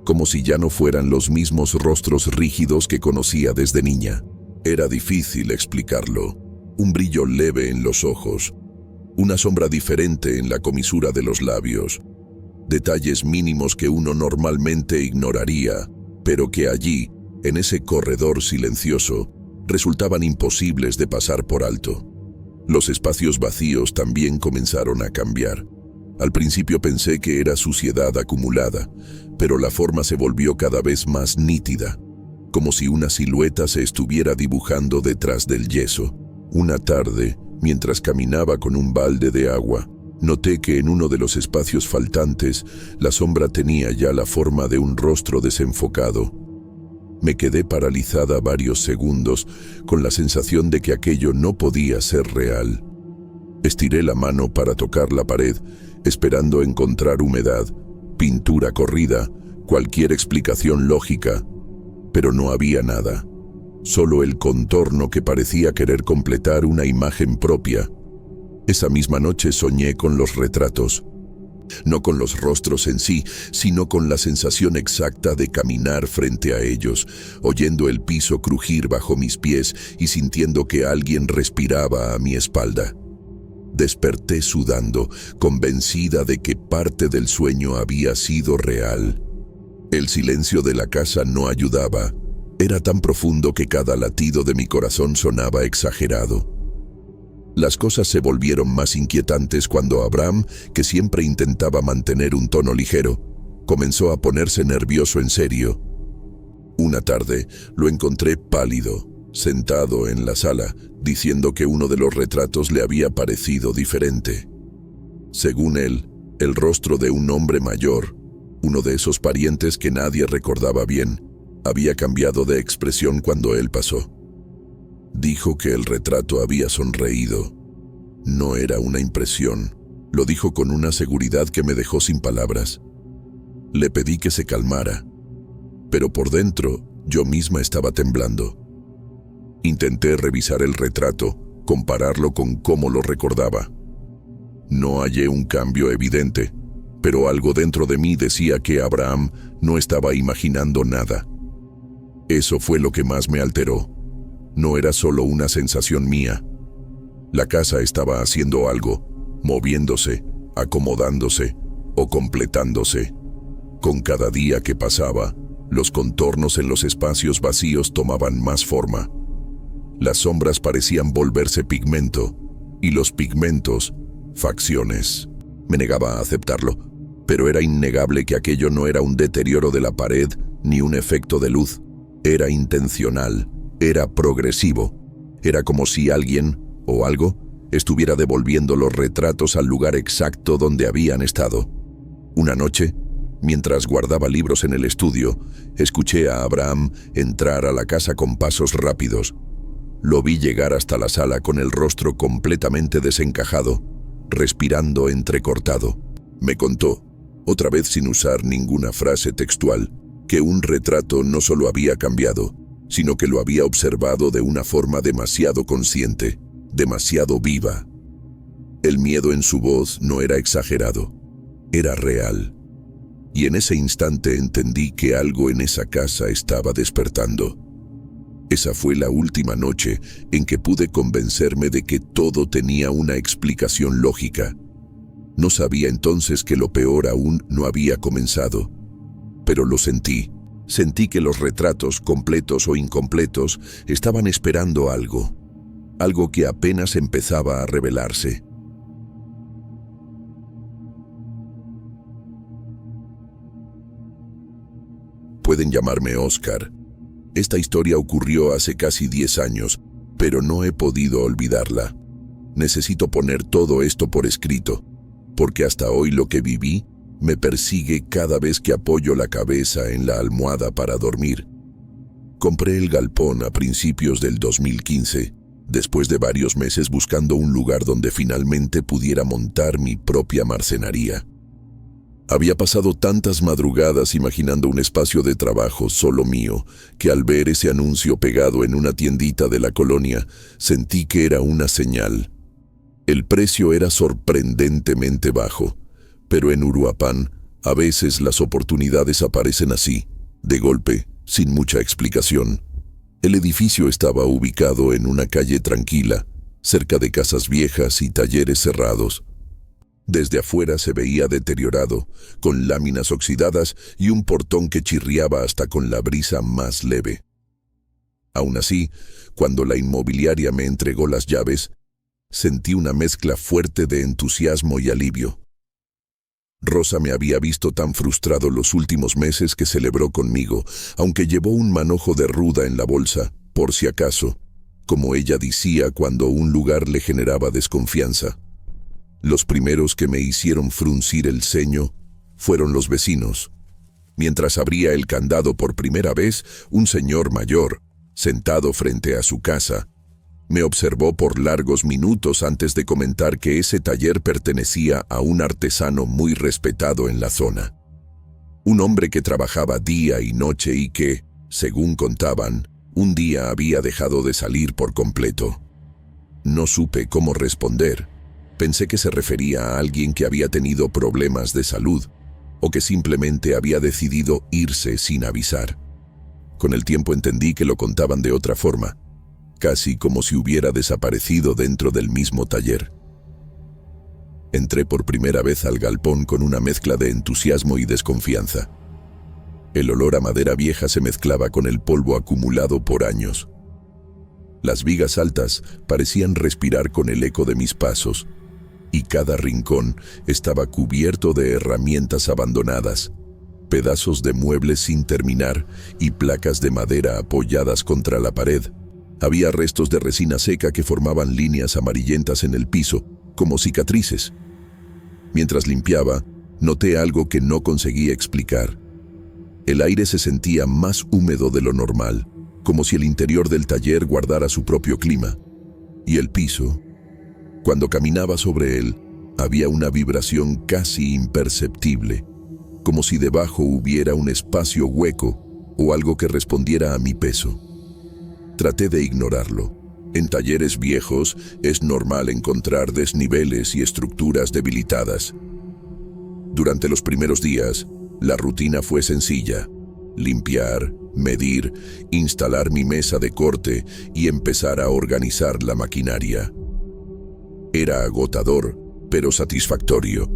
como si ya no fueran los mismos rostros rígidos que conocía desde niña. Era difícil explicarlo. Un brillo leve en los ojos, una sombra diferente en la comisura de los labios, detalles mínimos que uno normalmente ignoraría, pero que allí, en ese corredor silencioso, resultaban imposibles de pasar por alto. Los espacios vacíos también comenzaron a cambiar. Al principio pensé que era suciedad acumulada, pero la forma se volvió cada vez más nítida, como si una silueta se estuviera dibujando detrás del yeso. Una tarde, mientras caminaba con un balde de agua, noté que en uno de los espacios faltantes, la sombra tenía ya la forma de un rostro desenfocado. Me quedé paralizada varios segundos, con la sensación de que aquello no podía ser real. Estiré la mano para tocar la pared, esperando encontrar humedad, pintura corrida, cualquier explicación lógica, pero no había nada. Solo el contorno que parecía querer completar una imagen propia. Esa misma noche soñé con los retratos. No con los rostros en sí, sino con la sensación exacta de caminar frente a ellos, oyendo el piso crujir bajo mis pies y sintiendo que alguien respiraba a mi espalda. Desperté sudando, convencida de que parte del sueño había sido real. El silencio de la casa no ayudaba. Era tan profundo que cada latido de mi corazón sonaba exagerado. Las cosas se volvieron más inquietantes cuando Abraham, que siempre intentaba mantener un tono ligero, comenzó a ponerse nervioso en serio. Una tarde lo encontré pálido, sentado en la sala, diciendo que uno de los retratos le había parecido diferente. Según él, el rostro de un hombre mayor, uno de esos parientes que nadie recordaba bien, había cambiado de expresión cuando él pasó. Dijo que el retrato había sonreído. No era una impresión. Lo dijo con una seguridad que me dejó sin palabras. Le pedí que se calmara, pero por dentro yo misma estaba temblando. Intenté revisar el retrato, compararlo con cómo lo recordaba. No hallé un cambio evidente, pero algo dentro de mí decía que Abraham no estaba imaginando nada. Eso fue lo que más me alteró. No era solo una sensación mía. La casa estaba haciendo algo, moviéndose, acomodándose o completándose. Con cada día que pasaba, los contornos en los espacios vacíos tomaban más forma. Las sombras parecían volverse pigmento, y los pigmentos, facciones. Me negaba a aceptarlo, pero era innegable que aquello no era un deterioro de la pared ni un efecto de luz. Era intencional, era progresivo. Era como si alguien, o algo, estuviera devolviendo los retratos al lugar exacto donde habían estado. Una noche, mientras guardaba libros en el estudio, escuché a Abraham entrar a la casa con pasos rápidos. Lo vi llegar hasta la sala con el rostro completamente desencajado, respirando entrecortado. Me contó, otra vez sin usar ninguna frase textual, que un retrato no solo había cambiado, sino que lo había observado de una forma demasiado consciente, demasiado viva. El miedo en su voz no era exagerado, era real. Y en ese instante entendí que algo en esa casa estaba despertando. Esa fue la última noche en que pude convencerme de que todo tenía una explicación lógica. No sabía entonces que lo peor aún no había comenzado, pero lo sentí. Sentí que los retratos, completos o incompletos, estaban esperando algo que apenas empezaba a revelarse. Pueden llamarme Oscar. Esta historia ocurrió hace casi 10 años, pero no he podido olvidarla. Necesito poner todo esto por escrito, porque hasta hoy lo que viví me persigue cada vez que apoyo la cabeza en la almohada para dormir. Compré el galpón a principios del 2015, después de varios meses buscando un lugar donde finalmente pudiera montar mi propia marcenaría. Había pasado tantas madrugadas imaginando un espacio de trabajo solo mío, que al ver ese anuncio pegado en una tiendita de la colonia, sentí que era una señal. El precio era sorprendentemente bajo, pero en Uruapan, a veces las oportunidades aparecen así, de golpe, sin mucha explicación. El edificio estaba ubicado en una calle tranquila, cerca de casas viejas y talleres cerrados. Desde afuera se veía deteriorado, con láminas oxidadas y un portón que chirriaba hasta con la brisa más leve. Aún así, cuando la inmobiliaria me entregó las llaves, sentí una mezcla fuerte de entusiasmo y alivio. Rosa me había visto tan frustrado los últimos meses que celebró conmigo, aunque llevó un manojo de ruda en la bolsa, por si acaso, como ella decía cuando un lugar le generaba desconfianza. Los primeros que me hicieron fruncir el ceño fueron los vecinos. Mientras abría el candado por primera vez, un señor mayor, sentado frente a su casa, me observó por largos minutos antes de comentar que ese taller pertenecía a un artesano muy respetado en la zona. Un hombre que trabajaba día y noche y que, según contaban, un día había dejado de salir por completo. No supe cómo responder. Pensé que se refería a alguien que había tenido problemas de salud o que simplemente había decidido irse sin avisar. Con el tiempo entendí que lo contaban de otra forma, casi como si hubiera desaparecido dentro del mismo taller. Entré por primera vez al galpón con una mezcla de entusiasmo y desconfianza. El olor a madera vieja se mezclaba con el polvo acumulado por años. Las vigas altas parecían respirar con el eco de mis pasos, y cada rincón estaba cubierto de herramientas abandonadas, pedazos de muebles sin terminar y placas de madera apoyadas contra la pared. Había restos de resina seca que formaban líneas amarillentas en el piso, como cicatrices. Mientras limpiaba, noté algo que no conseguía explicar. El aire se sentía más húmedo de lo normal, como si el interior del taller guardara su propio clima. Y el piso, cuando caminaba sobre él, había una vibración casi imperceptible, como si debajo hubiera un espacio hueco o algo que respondiera a mi peso. Traté de ignorarlo. En talleres viejos es normal encontrar desniveles y estructuras debilitadas. Durante los primeros días, la rutina fue sencilla: limpiar, medir, instalar mi mesa de corte y empezar a organizar la maquinaria. Era agotador, pero satisfactorio.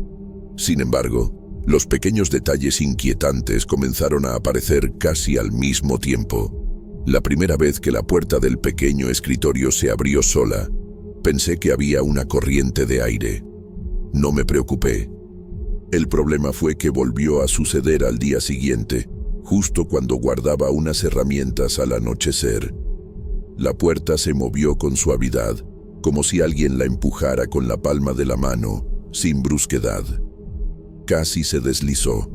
Sin embargo, los pequeños detalles inquietantes comenzaron a aparecer casi al mismo tiempo. La primera vez que la puerta del pequeño escritorio se abrió sola, pensé que había una corriente de aire. No me preocupé. El problema fue que volvió a suceder al día siguiente, justo cuando guardaba unas herramientas al anochecer. La puerta se movió con suavidad, como si alguien la empujara con la palma de la mano, sin brusquedad. Casi se deslizó.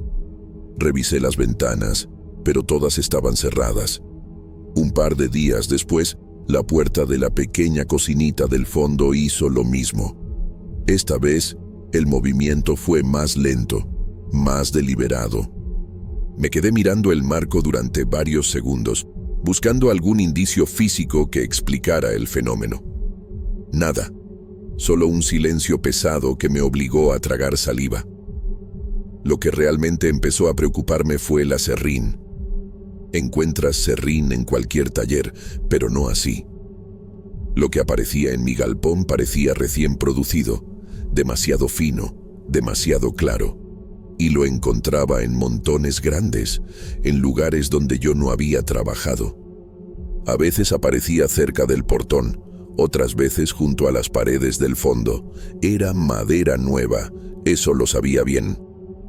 Revisé las ventanas, pero todas estaban cerradas. Un par de días después, la puerta de la pequeña cocinita del fondo hizo lo mismo. Esta vez, el movimiento fue más lento, más deliberado. Me quedé mirando el marco durante varios segundos, buscando algún indicio físico que explicara el fenómeno. Nada, solo un silencio pesado que me obligó a tragar saliva. Lo que realmente empezó a preocuparme fue el aserrín. Encuentras serrín en cualquier taller, pero no así. Lo que aparecía en mi galpón parecía recién producido, demasiado fino, demasiado claro. Y lo encontraba en montones grandes, en lugares donde yo no había trabajado. A veces aparecía cerca del portón, otras veces junto a las paredes del fondo. Era madera nueva, eso lo sabía bien.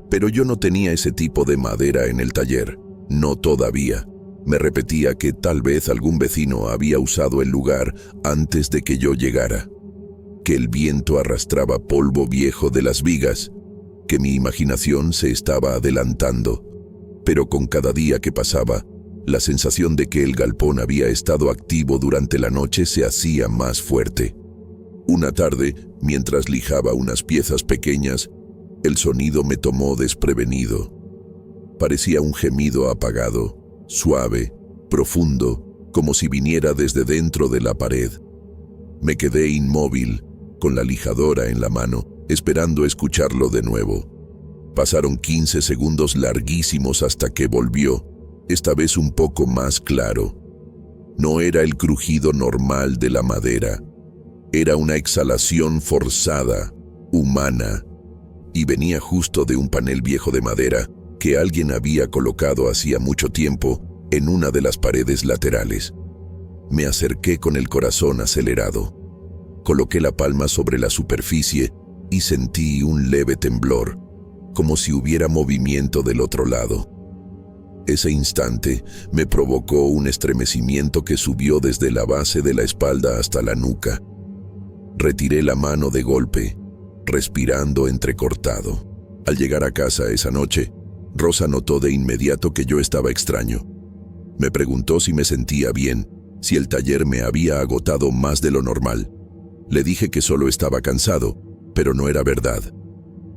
Pero yo no tenía ese tipo de madera en el taller, no todavía. Me repetía que tal vez algún vecino había usado el lugar antes de que yo llegara. Que el viento arrastraba polvo viejo de las vigas, que mi imaginación se estaba adelantando. Pero con cada día que pasaba, la sensación de que el galpón había estado activo durante la noche se hacía más fuerte. Una tarde, mientras lijaba unas piezas pequeñas, el sonido me tomó desprevenido. Parecía un gemido apagado, suave, profundo, como si viniera desde dentro de la pared. Me quedé inmóvil, con la lijadora en la mano, esperando escucharlo de nuevo. Pasaron 15 segundos larguísimos hasta que volvió, esta vez un poco más claro. No era el crujido normal de la madera. Era una exhalación forzada, humana, y venía justo de un panel viejo de madera que alguien había colocado hacía mucho tiempo en una de las paredes laterales. Me acerqué con el corazón acelerado. Coloqué la palma sobre la superficie y sentí un leve temblor, como si hubiera movimiento del otro lado. Ese instante me provocó un estremecimiento que subió desde la base de la espalda hasta la nuca. Retiré la mano de golpe, respirando entrecortado. Al llegar a casa esa noche, Rosa notó de inmediato que yo estaba extraño. Me preguntó si me sentía bien, si el taller me había agotado más de lo normal. Le dije que solo estaba cansado, pero no era verdad.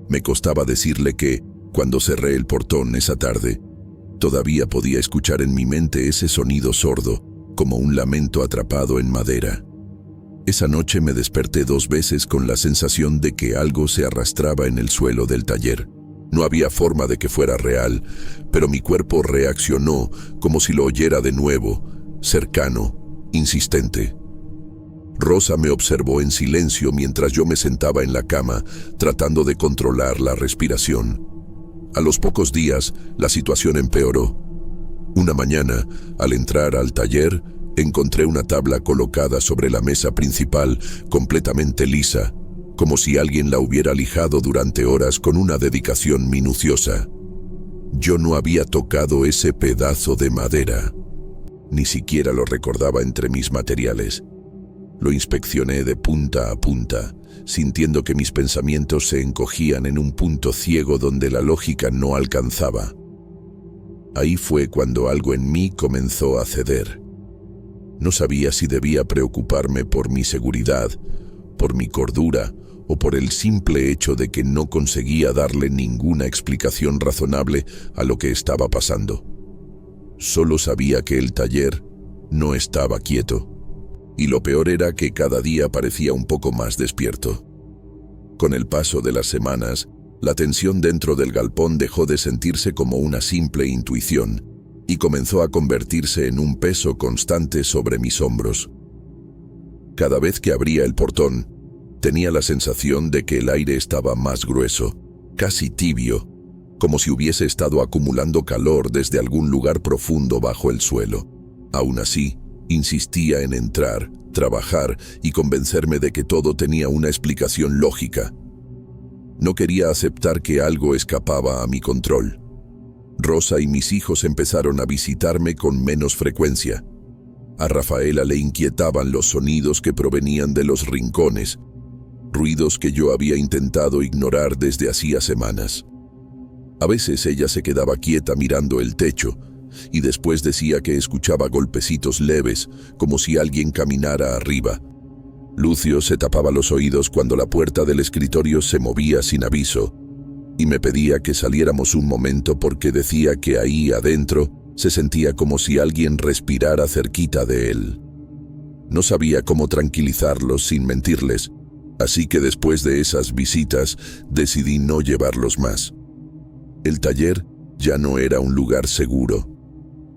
Me costaba decirle que, cuando cerré el portón esa tarde, todavía podía escuchar en mi mente ese sonido sordo, como un lamento atrapado en madera. Esa noche me desperté 2 veces con la sensación de que algo se arrastraba en el suelo del taller. No había forma de que fuera real, pero mi cuerpo reaccionó como si lo oyera de nuevo, cercano, insistente. Rosa me observó en silencio mientras yo me sentaba en la cama, tratando de controlar la respiración. A los pocos días, la situación empeoró. Una mañana, al entrar al taller, encontré una tabla colocada sobre la mesa principal, completamente lisa, como si alguien la hubiera lijado durante horas con una dedicación minuciosa. Yo no había tocado ese pedazo de madera. Ni siquiera lo recordaba entre mis materiales. Lo inspeccioné de punta a punta, sintiendo que mis pensamientos se encogían en un punto ciego donde la lógica no alcanzaba. Ahí fue cuando algo en mí comenzó a ceder. No sabía si debía preocuparme por mi seguridad, por mi cordura o por el simple hecho de que no conseguía darle ninguna explicación razonable a lo que estaba pasando. Solo sabía que el taller no estaba quieto, y lo peor era que cada día parecía un poco más despierto. Con el paso de las semanas, la tensión dentro del galpón dejó de sentirse como una simple intuición y comenzó a convertirse en un peso constante sobre mis hombros. Cada vez que abría el portón, Tenía la sensación de que el aire estaba más grueso, casi tibio, como si hubiese estado acumulando calor desde algún lugar profundo bajo el suelo. Aún así, insistía en entrar, trabajar y convencerme de que todo tenía una explicación lógica. No quería aceptar que algo escapaba a mi control. Rosa y mis hijos empezaron a visitarme con menos frecuencia. A Rafaela le inquietaban los sonidos que provenían de los rincones, ruidos que yo había intentado ignorar desde hacía semanas. A veces ella se quedaba quieta mirando el techo y después decía que escuchaba golpecitos leves, como si alguien caminara arriba. Lucio se tapaba los oídos cuando la puerta del escritorio se movía sin aviso y me pedía que saliéramos un momento porque decía que ahí adentro se sentía como si alguien respirara cerquita de él. No sabía cómo tranquilizarlos sin mentirles, así que después de esas visitas decidí no llevarlos más. El taller ya no era un lugar seguro.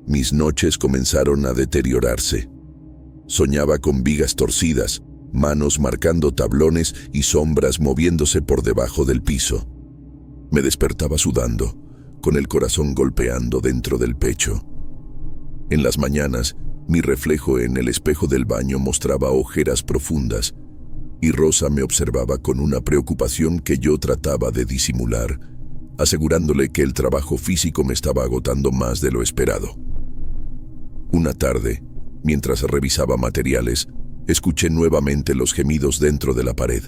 Mis noches comenzaron a deteriorarse. Soñaba con vigas torcidas, manos marcando tablones y sombras moviéndose por debajo del piso. Me despertaba sudando, con el corazón golpeando dentro del pecho. En las mañanas, mi reflejo en el espejo del baño mostraba ojeras profundas, y Rosa me observaba con una preocupación que yo trataba de disimular, asegurándole que el trabajo físico me estaba agotando más de lo esperado. Una tarde, mientras revisaba materiales, escuché nuevamente los gemidos dentro de la pared.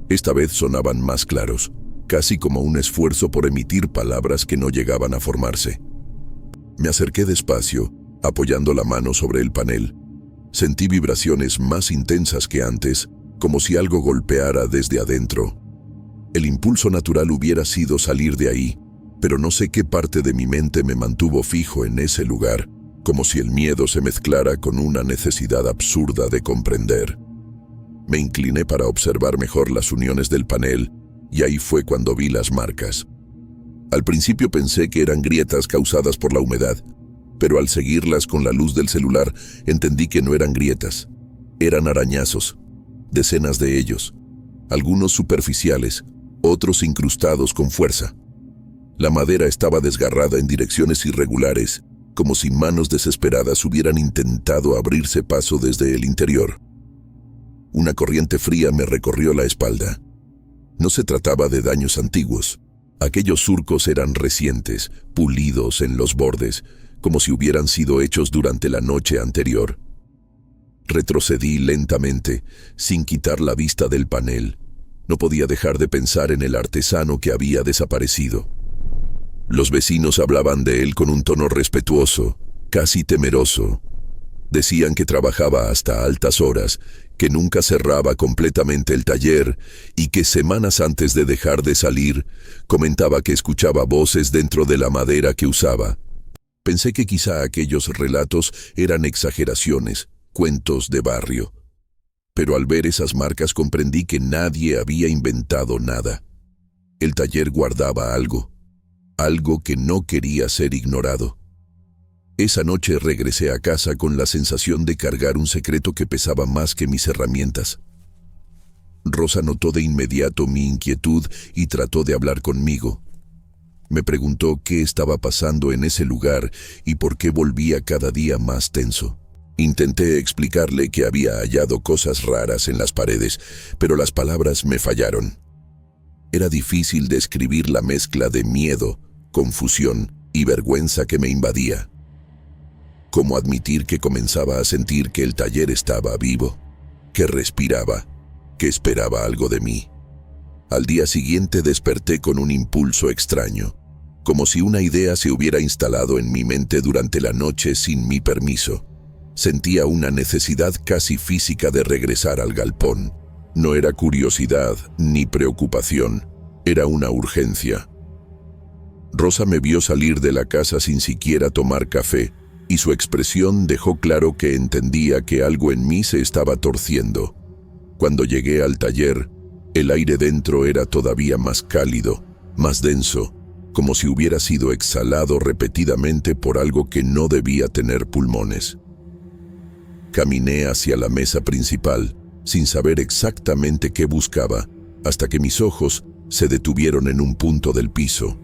Esta vez sonaban más claros, casi como un esfuerzo por emitir palabras que no llegaban a formarse. Me acerqué despacio, apoyando la mano sobre el panel. Sentí vibraciones más intensas que antes, como si algo golpeara desde adentro. El impulso natural hubiera sido salir de ahí, pero no sé qué parte de mi mente me mantuvo fijo en ese lugar, como si el miedo se mezclara con una necesidad absurda de comprender. Me incliné para observar mejor las uniones del panel, y ahí fue cuando vi las marcas. Al principio pensé que eran grietas causadas por la humedad, pero al seguirlas con la luz del celular entendí que no eran grietas, eran arañazos, decenas de ellos, algunos superficiales, otros incrustados con fuerza. La madera estaba desgarrada en direcciones irregulares, como si manos desesperadas hubieran intentado abrirse paso desde el interior. Una corriente fría me recorrió la espalda. No se trataba de daños antiguos. Aquellos surcos eran recientes, pulidos en los bordes, como si hubieran sido hechos durante la noche anterior. Retrocedí lentamente, sin quitar la vista del panel. No podía dejar de pensar en el artesano que había desaparecido. Los vecinos hablaban de él con un tono respetuoso, casi temeroso. Decían que trabajaba hasta altas horas, que nunca cerraba completamente el taller y que semanas antes de dejar de salir, comentaba que escuchaba voces dentro de la madera que usaba. Pensé que quizá aquellos relatos eran exageraciones, cuentos de barrio. Pero al ver esas marcas comprendí que nadie había inventado nada. El taller guardaba algo que no quería ser ignorado. Esa noche regresé a casa con la sensación de cargar un secreto que pesaba más que mis herramientas. Rosa notó de inmediato mi inquietud y trató de hablar conmigo. Me preguntó qué estaba pasando en ese lugar y por qué volvía cada día más tenso. Intenté explicarle que había hallado cosas raras en las paredes, pero las palabras me fallaron. Era difícil describir la mezcla de miedo, confusión y vergüenza que me invadía. ¿Cómo admitir que comenzaba a sentir que el taller estaba vivo, que respiraba, que esperaba algo de mí? Al día siguiente desperté con un impulso extraño, como si una idea se hubiera instalado en mi mente durante la noche sin mi permiso. Sentía una necesidad casi física de regresar al galpón. No era curiosidad ni preocupación, era una urgencia. Rosa me vio salir de la casa sin siquiera tomar café, y su expresión dejó claro que entendía que algo en mí se estaba torciendo. Cuando llegué al taller, el aire dentro era todavía más cálido, más denso, como si hubiera sido exhalado repetidamente por algo que no debía tener pulmones. Caminé hacia la mesa principal, sin saber exactamente qué buscaba, hasta que mis ojos se detuvieron en un punto del piso.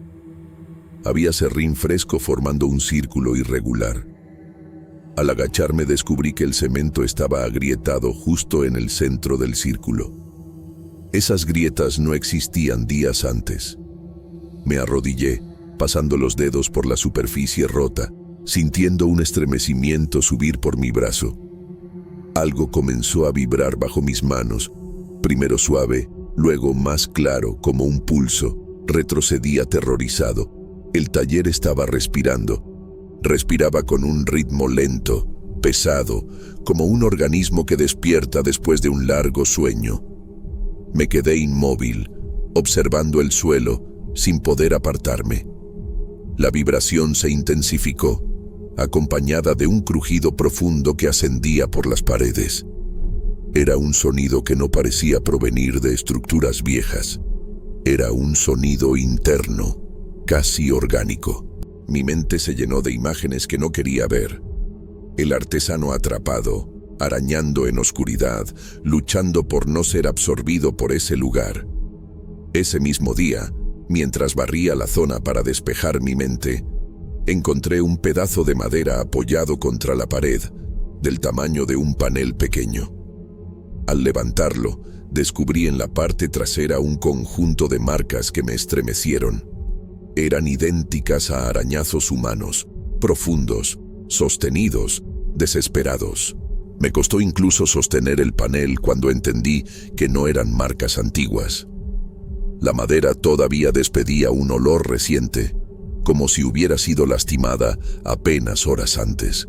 Había serrín fresco formando un círculo irregular. Al agacharme descubrí que el cemento estaba agrietado justo en el centro del círculo. Esas grietas no existían días antes. Me arrodillé, pasando los dedos por la superficie rota, sintiendo un estremecimiento subir por mi brazo. Algo comenzó a vibrar bajo mis manos, primero suave, luego más claro como un pulso. Retrocedí aterrorizado. El taller estaba respirando. Respiraba con un ritmo lento, pesado, como un organismo que despierta después de un largo sueño. Me quedé inmóvil, observando el suelo, sin poder apartarme. La vibración se intensificó, acompañada de un crujido profundo que ascendía por las paredes. Era un sonido que no parecía provenir de estructuras viejas. Era un sonido interno, casi orgánico. Mi mente se llenó de imágenes que no quería ver. El artesano atrapado, arañando en oscuridad, luchando por no ser absorbido por ese lugar. Ese mismo día, mientras barría la zona para despejar mi mente, encontré un pedazo de madera apoyado contra la pared, del tamaño de un panel pequeño. Al levantarlo, descubrí en la parte trasera un conjunto de marcas que me estremecieron. Eran idénticas a arañazos humanos, profundos, sostenidos, desesperados. Me costó incluso sostener el panel cuando entendí que no eran marcas antiguas. La madera todavía despedía un olor reciente, como si hubiera sido lastimada apenas horas antes.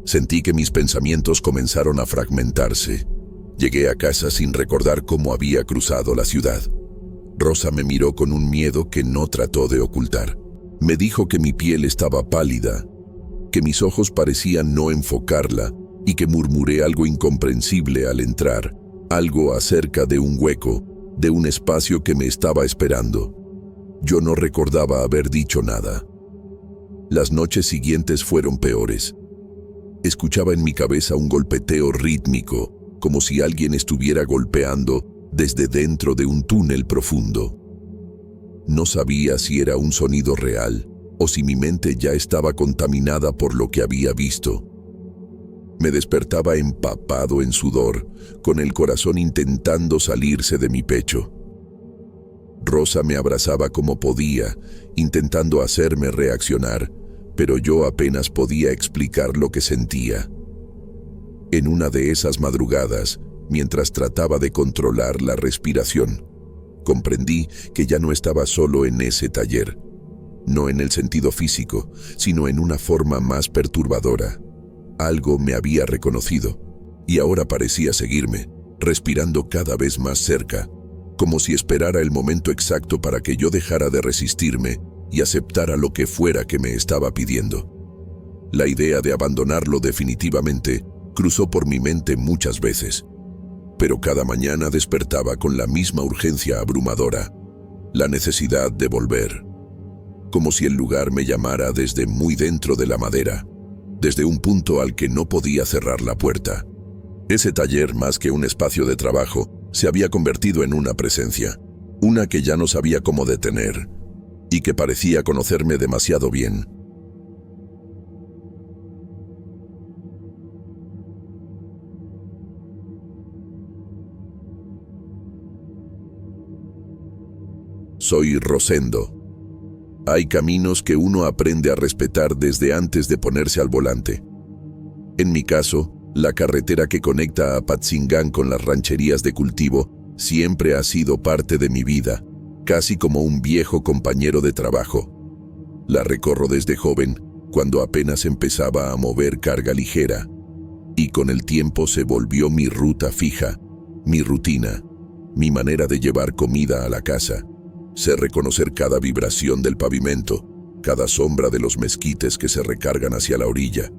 Sentí que mis pensamientos comenzaron a fragmentarse. Llegué a casa sin recordar cómo había cruzado la ciudad. Rosa me miró con un miedo que no trató de ocultar. Me dijo que mi piel estaba pálida, que mis ojos parecían no enfocarla y que murmuré algo incomprensible al entrar, algo acerca de un hueco, de un espacio que me estaba esperando. Yo no recordaba haber dicho nada. Las noches siguientes fueron peores. Escuchaba en mi cabeza un golpeteo rítmico, como si alguien estuviera golpeando desde dentro de un túnel profundo. No sabía si era un sonido real o si mi mente ya estaba contaminada por lo que había visto. Me despertaba empapado en sudor, con el corazón intentando salirse de mi pecho. Rosa me abrazaba como podía, intentando hacerme reaccionar, pero yo apenas podía explicar lo que sentía. En una de esas madrugadas, mientras trataba de controlar la respiración, comprendí que ya no estaba solo en ese taller, no en el sentido físico, sino en una forma más perturbadora. Algo me había reconocido, y ahora parecía seguirme, respirando cada vez más cerca, como si esperara el momento exacto para que yo dejara de resistirme y aceptara lo que fuera que me estaba pidiendo. La idea de abandonarlo definitivamente cruzó por mi mente muchas veces, pero cada mañana despertaba con la misma urgencia abrumadora, la necesidad de volver, como si el lugar me llamara desde muy dentro de la madera, desde un punto al que no podía cerrar la puerta. Ese taller, más que un espacio de trabajo, se había convertido en una presencia, una que ya no sabía cómo detener, y que parecía conocerme demasiado bien. Soy Rosendo. Hay caminos que uno aprende a respetar desde antes de ponerse al volante. En mi caso, la carretera que conecta a Apatzingán con las rancherías de cultivo siempre ha sido parte de mi vida, casi como un viejo compañero de trabajo. La recorro desde joven, cuando apenas empezaba a mover carga ligera, y con el tiempo se volvió mi ruta fija, mi rutina, mi manera de llevar comida a la casa. Sé reconocer cada vibración del pavimento, cada sombra de los mezquites que se recargan hacia la orilla,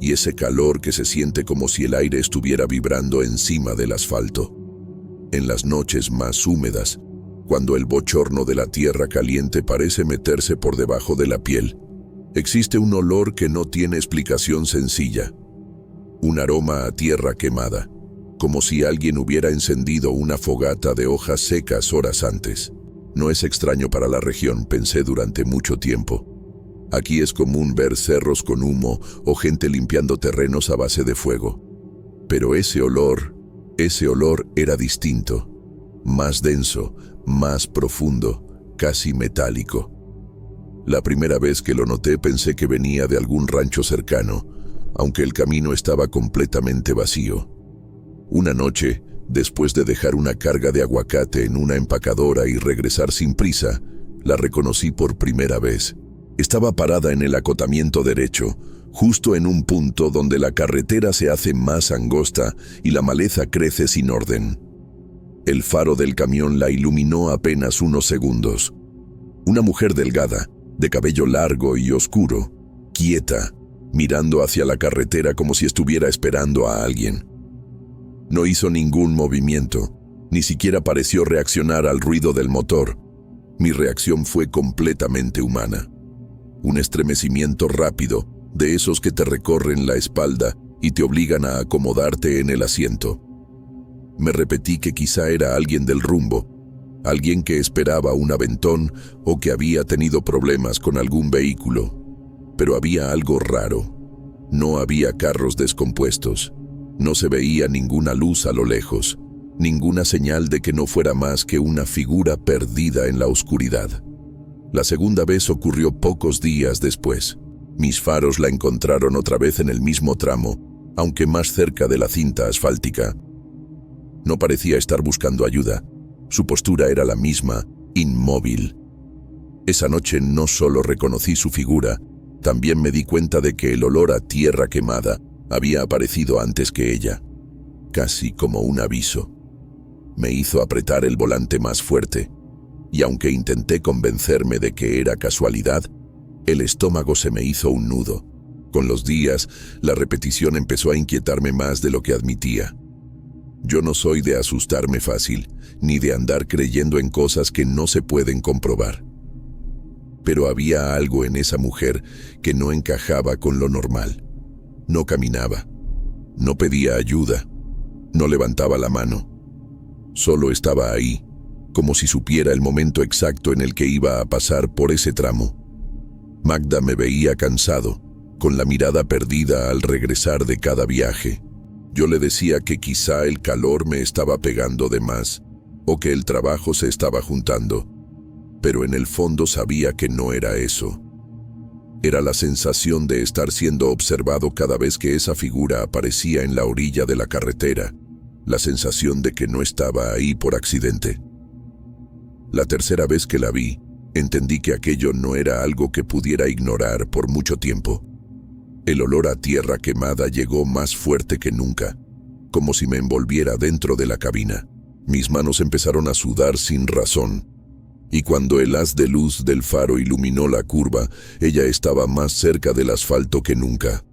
y ese calor que se siente como si el aire estuviera vibrando encima del asfalto. En las noches más húmedas, cuando el bochorno de la tierra caliente parece meterse por debajo de la piel, existe un olor que no tiene explicación sencilla, un aroma a tierra quemada, como si alguien hubiera encendido una fogata de hojas secas horas antes. No es extraño para la región, pensé durante mucho tiempo. Aquí es común ver cerros con humo o gente limpiando terrenos a base de fuego. Pero ese olor era distinto, más denso, más profundo, casi metálico. La primera vez que lo noté pensé que venía de algún rancho cercano, aunque el camino estaba completamente vacío. Una noche, después de dejar una carga de aguacate en una empacadora y regresar sin prisa, la reconocí por primera vez. Estaba parada en el acotamiento derecho, justo en un punto donde la carretera se hace más angosta y la maleza crece sin orden. El faro del camión la iluminó apenas unos segundos. Una mujer delgada, de cabello largo y oscuro, quieta, mirando hacia la carretera como si estuviera esperando a alguien. No hizo ningún movimiento, ni siquiera pareció reaccionar al ruido del motor. Mi reacción fue completamente humana. Un estremecimiento rápido, de esos que te recorren la espalda y te obligan a acomodarte en el asiento. Me repetí que quizá era alguien del rumbo, alguien que esperaba un aventón o que había tenido problemas con algún vehículo. Pero había algo raro. No había carros descompuestos. No se veía ninguna luz a lo lejos, ninguna señal de que no fuera más que una figura perdida en la oscuridad. La segunda vez ocurrió pocos días después. Mis faros la encontraron otra vez en el mismo tramo, aunque más cerca de la cinta asfáltica. No parecía estar buscando ayuda. Su postura era la misma, inmóvil. Esa noche no solo reconocí su figura, también me di cuenta de que el olor a tierra quemada había aparecido antes que ella, casi como un aviso. Me hizo apretar el volante más fuerte, y aunque intenté convencerme de que era casualidad, el estómago se me hizo un nudo. Con los días, la repetición empezó a inquietarme más de lo que admitía. Yo no soy de asustarme fácil, ni de andar creyendo en cosas que no se pueden comprobar. Pero había algo en esa mujer que no encajaba con lo normal. No caminaba, no pedía ayuda, no levantaba la mano. Solo estaba ahí, como si supiera el momento exacto en el que iba a pasar por ese tramo. Magda me veía cansado, con la mirada perdida al regresar de cada viaje. Yo le decía que quizá el calor me estaba pegando de más, o que el trabajo se estaba juntando, pero en el fondo sabía que no era eso. Era la sensación de estar siendo observado cada vez que esa figura aparecía en la orilla de la carretera, la sensación de que no estaba ahí por accidente. La tercera vez que la vi, entendí que aquello no era algo que pudiera ignorar por mucho tiempo. El olor a tierra quemada llegó más fuerte que nunca, como si me envolviera dentro de la cabina. Mis manos empezaron a sudar sin razón, y cuando el haz de luz del faro iluminó la curva, ella estaba más cerca del asfalto que nunca.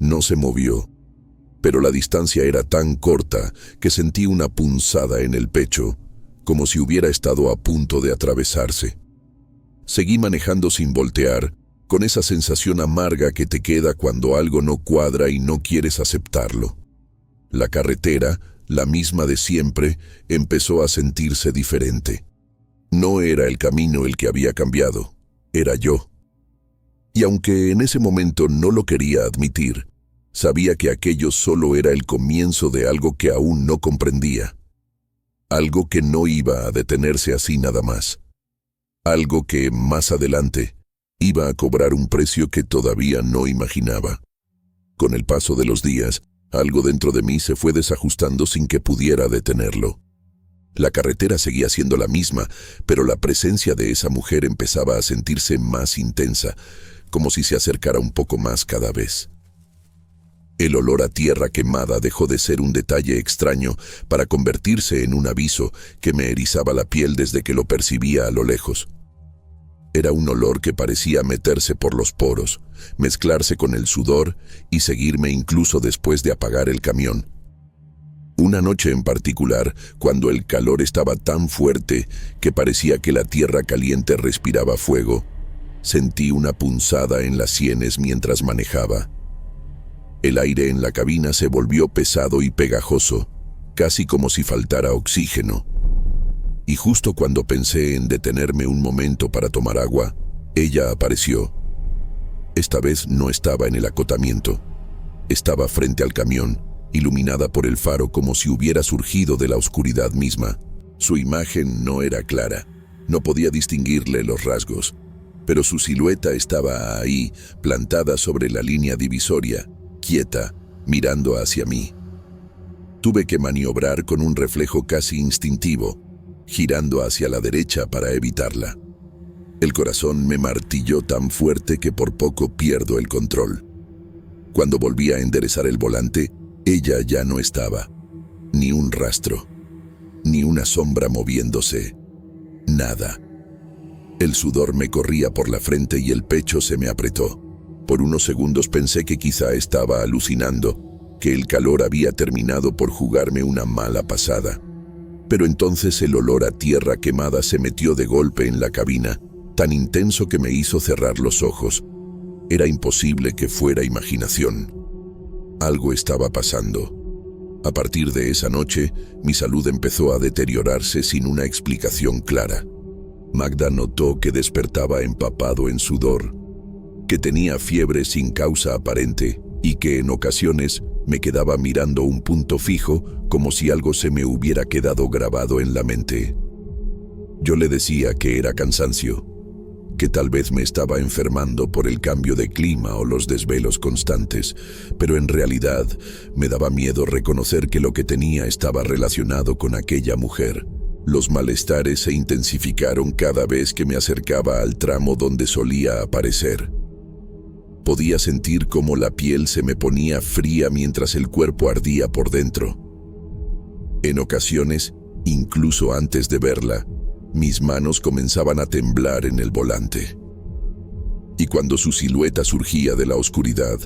No se movió, pero la distancia era tan corta que sentí una punzada en el pecho, como si hubiera estado a punto de atravesarse. Seguí manejando sin voltear, con esa sensación amarga que te queda cuando algo no cuadra y no quieres aceptarlo. La carretera, la misma de siempre, empezó a sentirse diferente. No era el camino el que había cambiado, era yo. Y aunque en ese momento no lo quería admitir, sabía que aquello solo era el comienzo de algo que aún no comprendía. Algo que no iba a detenerse así nada más. Algo que, más adelante, iba a cobrar un precio que todavía no imaginaba. Con el paso de los días, algo dentro de mí se fue desajustando sin que pudiera detenerlo. La carretera seguía siendo la misma, pero la presencia de esa mujer empezaba a sentirse más intensa, como si se acercara un poco más cada vez. El olor a tierra quemada dejó de ser un detalle extraño para convertirse en un aviso que me erizaba la piel desde que lo percibía a lo lejos. Era un olor que parecía meterse por los poros, mezclarse con el sudor y seguirme incluso después de apagar el camión. Una noche en particular, cuando el calor estaba tan fuerte que parecía que la tierra caliente respiraba fuego, sentí una punzada en las sienes mientras manejaba. El aire en la cabina se volvió pesado y pegajoso, casi como si faltara oxígeno. Y justo cuando pensé en detenerme un momento para tomar agua, ella apareció. Esta vez no estaba en el acotamiento. Estaba frente al camión, iluminada por el faro como si hubiera surgido de la oscuridad misma. Su imagen no era clara, no podía distinguirle los rasgos, pero su silueta estaba ahí, plantada sobre la línea divisoria, quieta, mirando hacia mí. Tuve que maniobrar con un reflejo casi instintivo, girando hacia la derecha para evitarla. El corazón me martilló tan fuerte que por poco pierdo el control. Cuando volví a enderezar el volante, ella ya no estaba. Ni un rastro, ni una sombra moviéndose. Nada. El sudor me corría por la frente y el pecho se me apretó. Por unos segundos pensé que quizá estaba alucinando, que el calor había terminado por jugarme una mala pasada. Pero entonces el olor a tierra quemada se metió de golpe en la cabina, tan intenso que me hizo cerrar los ojos. Era imposible que fuera imaginación. Algo estaba pasando. A partir de esa noche, mi salud empezó a deteriorarse sin una explicación clara. Magda notó que despertaba empapado en sudor, que tenía fiebre sin causa aparente y que en ocasiones me quedaba mirando un punto fijo como si algo se me hubiera quedado grabado en la mente. Yo le decía que era cansancio, que tal vez me estaba enfermando por el cambio de clima o los desvelos constantes, pero en realidad me daba miedo reconocer que lo que tenía estaba relacionado con aquella mujer. Los malestares se intensificaron cada vez que me acercaba al tramo donde solía aparecer. Podía sentir cómo la piel se me ponía fría mientras el cuerpo ardía por dentro. En ocasiones, incluso antes de verla, mis manos comenzaban a temblar en el volante. Y cuando su silueta surgía de la oscuridad,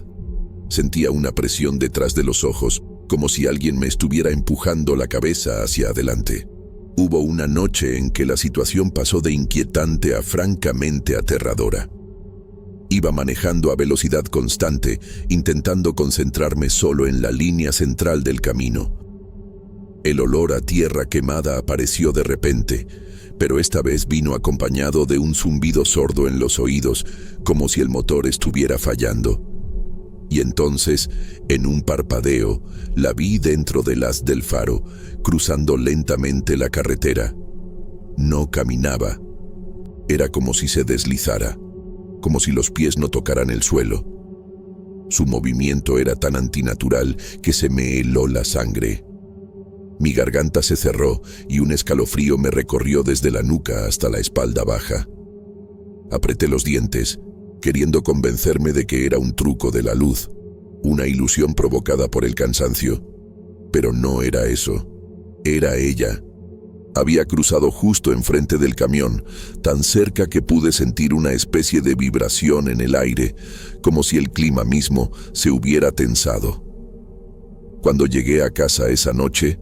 sentía una presión detrás de los ojos, como si alguien me estuviera empujando la cabeza hacia adelante. Hubo una noche en que la situación pasó de inquietante a francamente aterradora. Iba manejando a velocidad constante, intentando concentrarme solo en la línea central del camino. El olor a tierra quemada apareció de repente, pero esta vez vino acompañado de un zumbido sordo en los oídos, como si el motor estuviera fallando. Y entonces, en un parpadeo, la vi dentro del haz del faro, cruzando lentamente la carretera. No caminaba. Era como si se deslizara, como si los pies no tocaran el suelo. Su movimiento era tan antinatural que se me heló la sangre. Mi garganta se cerró y un escalofrío me recorrió desde la nuca hasta la espalda baja. Apreté los dientes, queriendo convencerme de que era un truco de la luz, una ilusión provocada por el cansancio. Pero no era eso. Era ella. Había cruzado justo enfrente del camión, tan cerca que pude sentir una especie de vibración en el aire, como si el clima mismo se hubiera tensado. Cuando llegué a casa esa noche,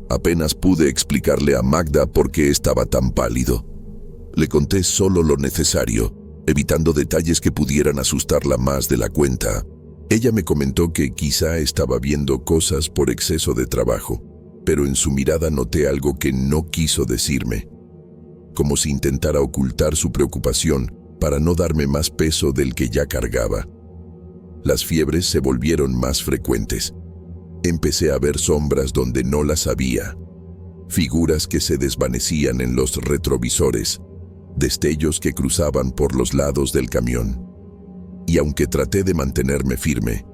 apenas pude explicarle a Magda por qué estaba tan pálido. Le conté solo lo necesario, evitando detalles que pudieran asustarla más de la cuenta. Ella me comentó que quizá estaba viendo cosas por exceso de trabajo, pero en su mirada noté algo que no quiso decirme, como si intentara ocultar su preocupación para no darme más peso del que ya cargaba. Las fiebres se volvieron más frecuentes. Empecé a ver sombras donde no las había, figuras que se desvanecían en los retrovisores, destellos que cruzaban por los lados del camión. Y aunque traté de mantenerme firme,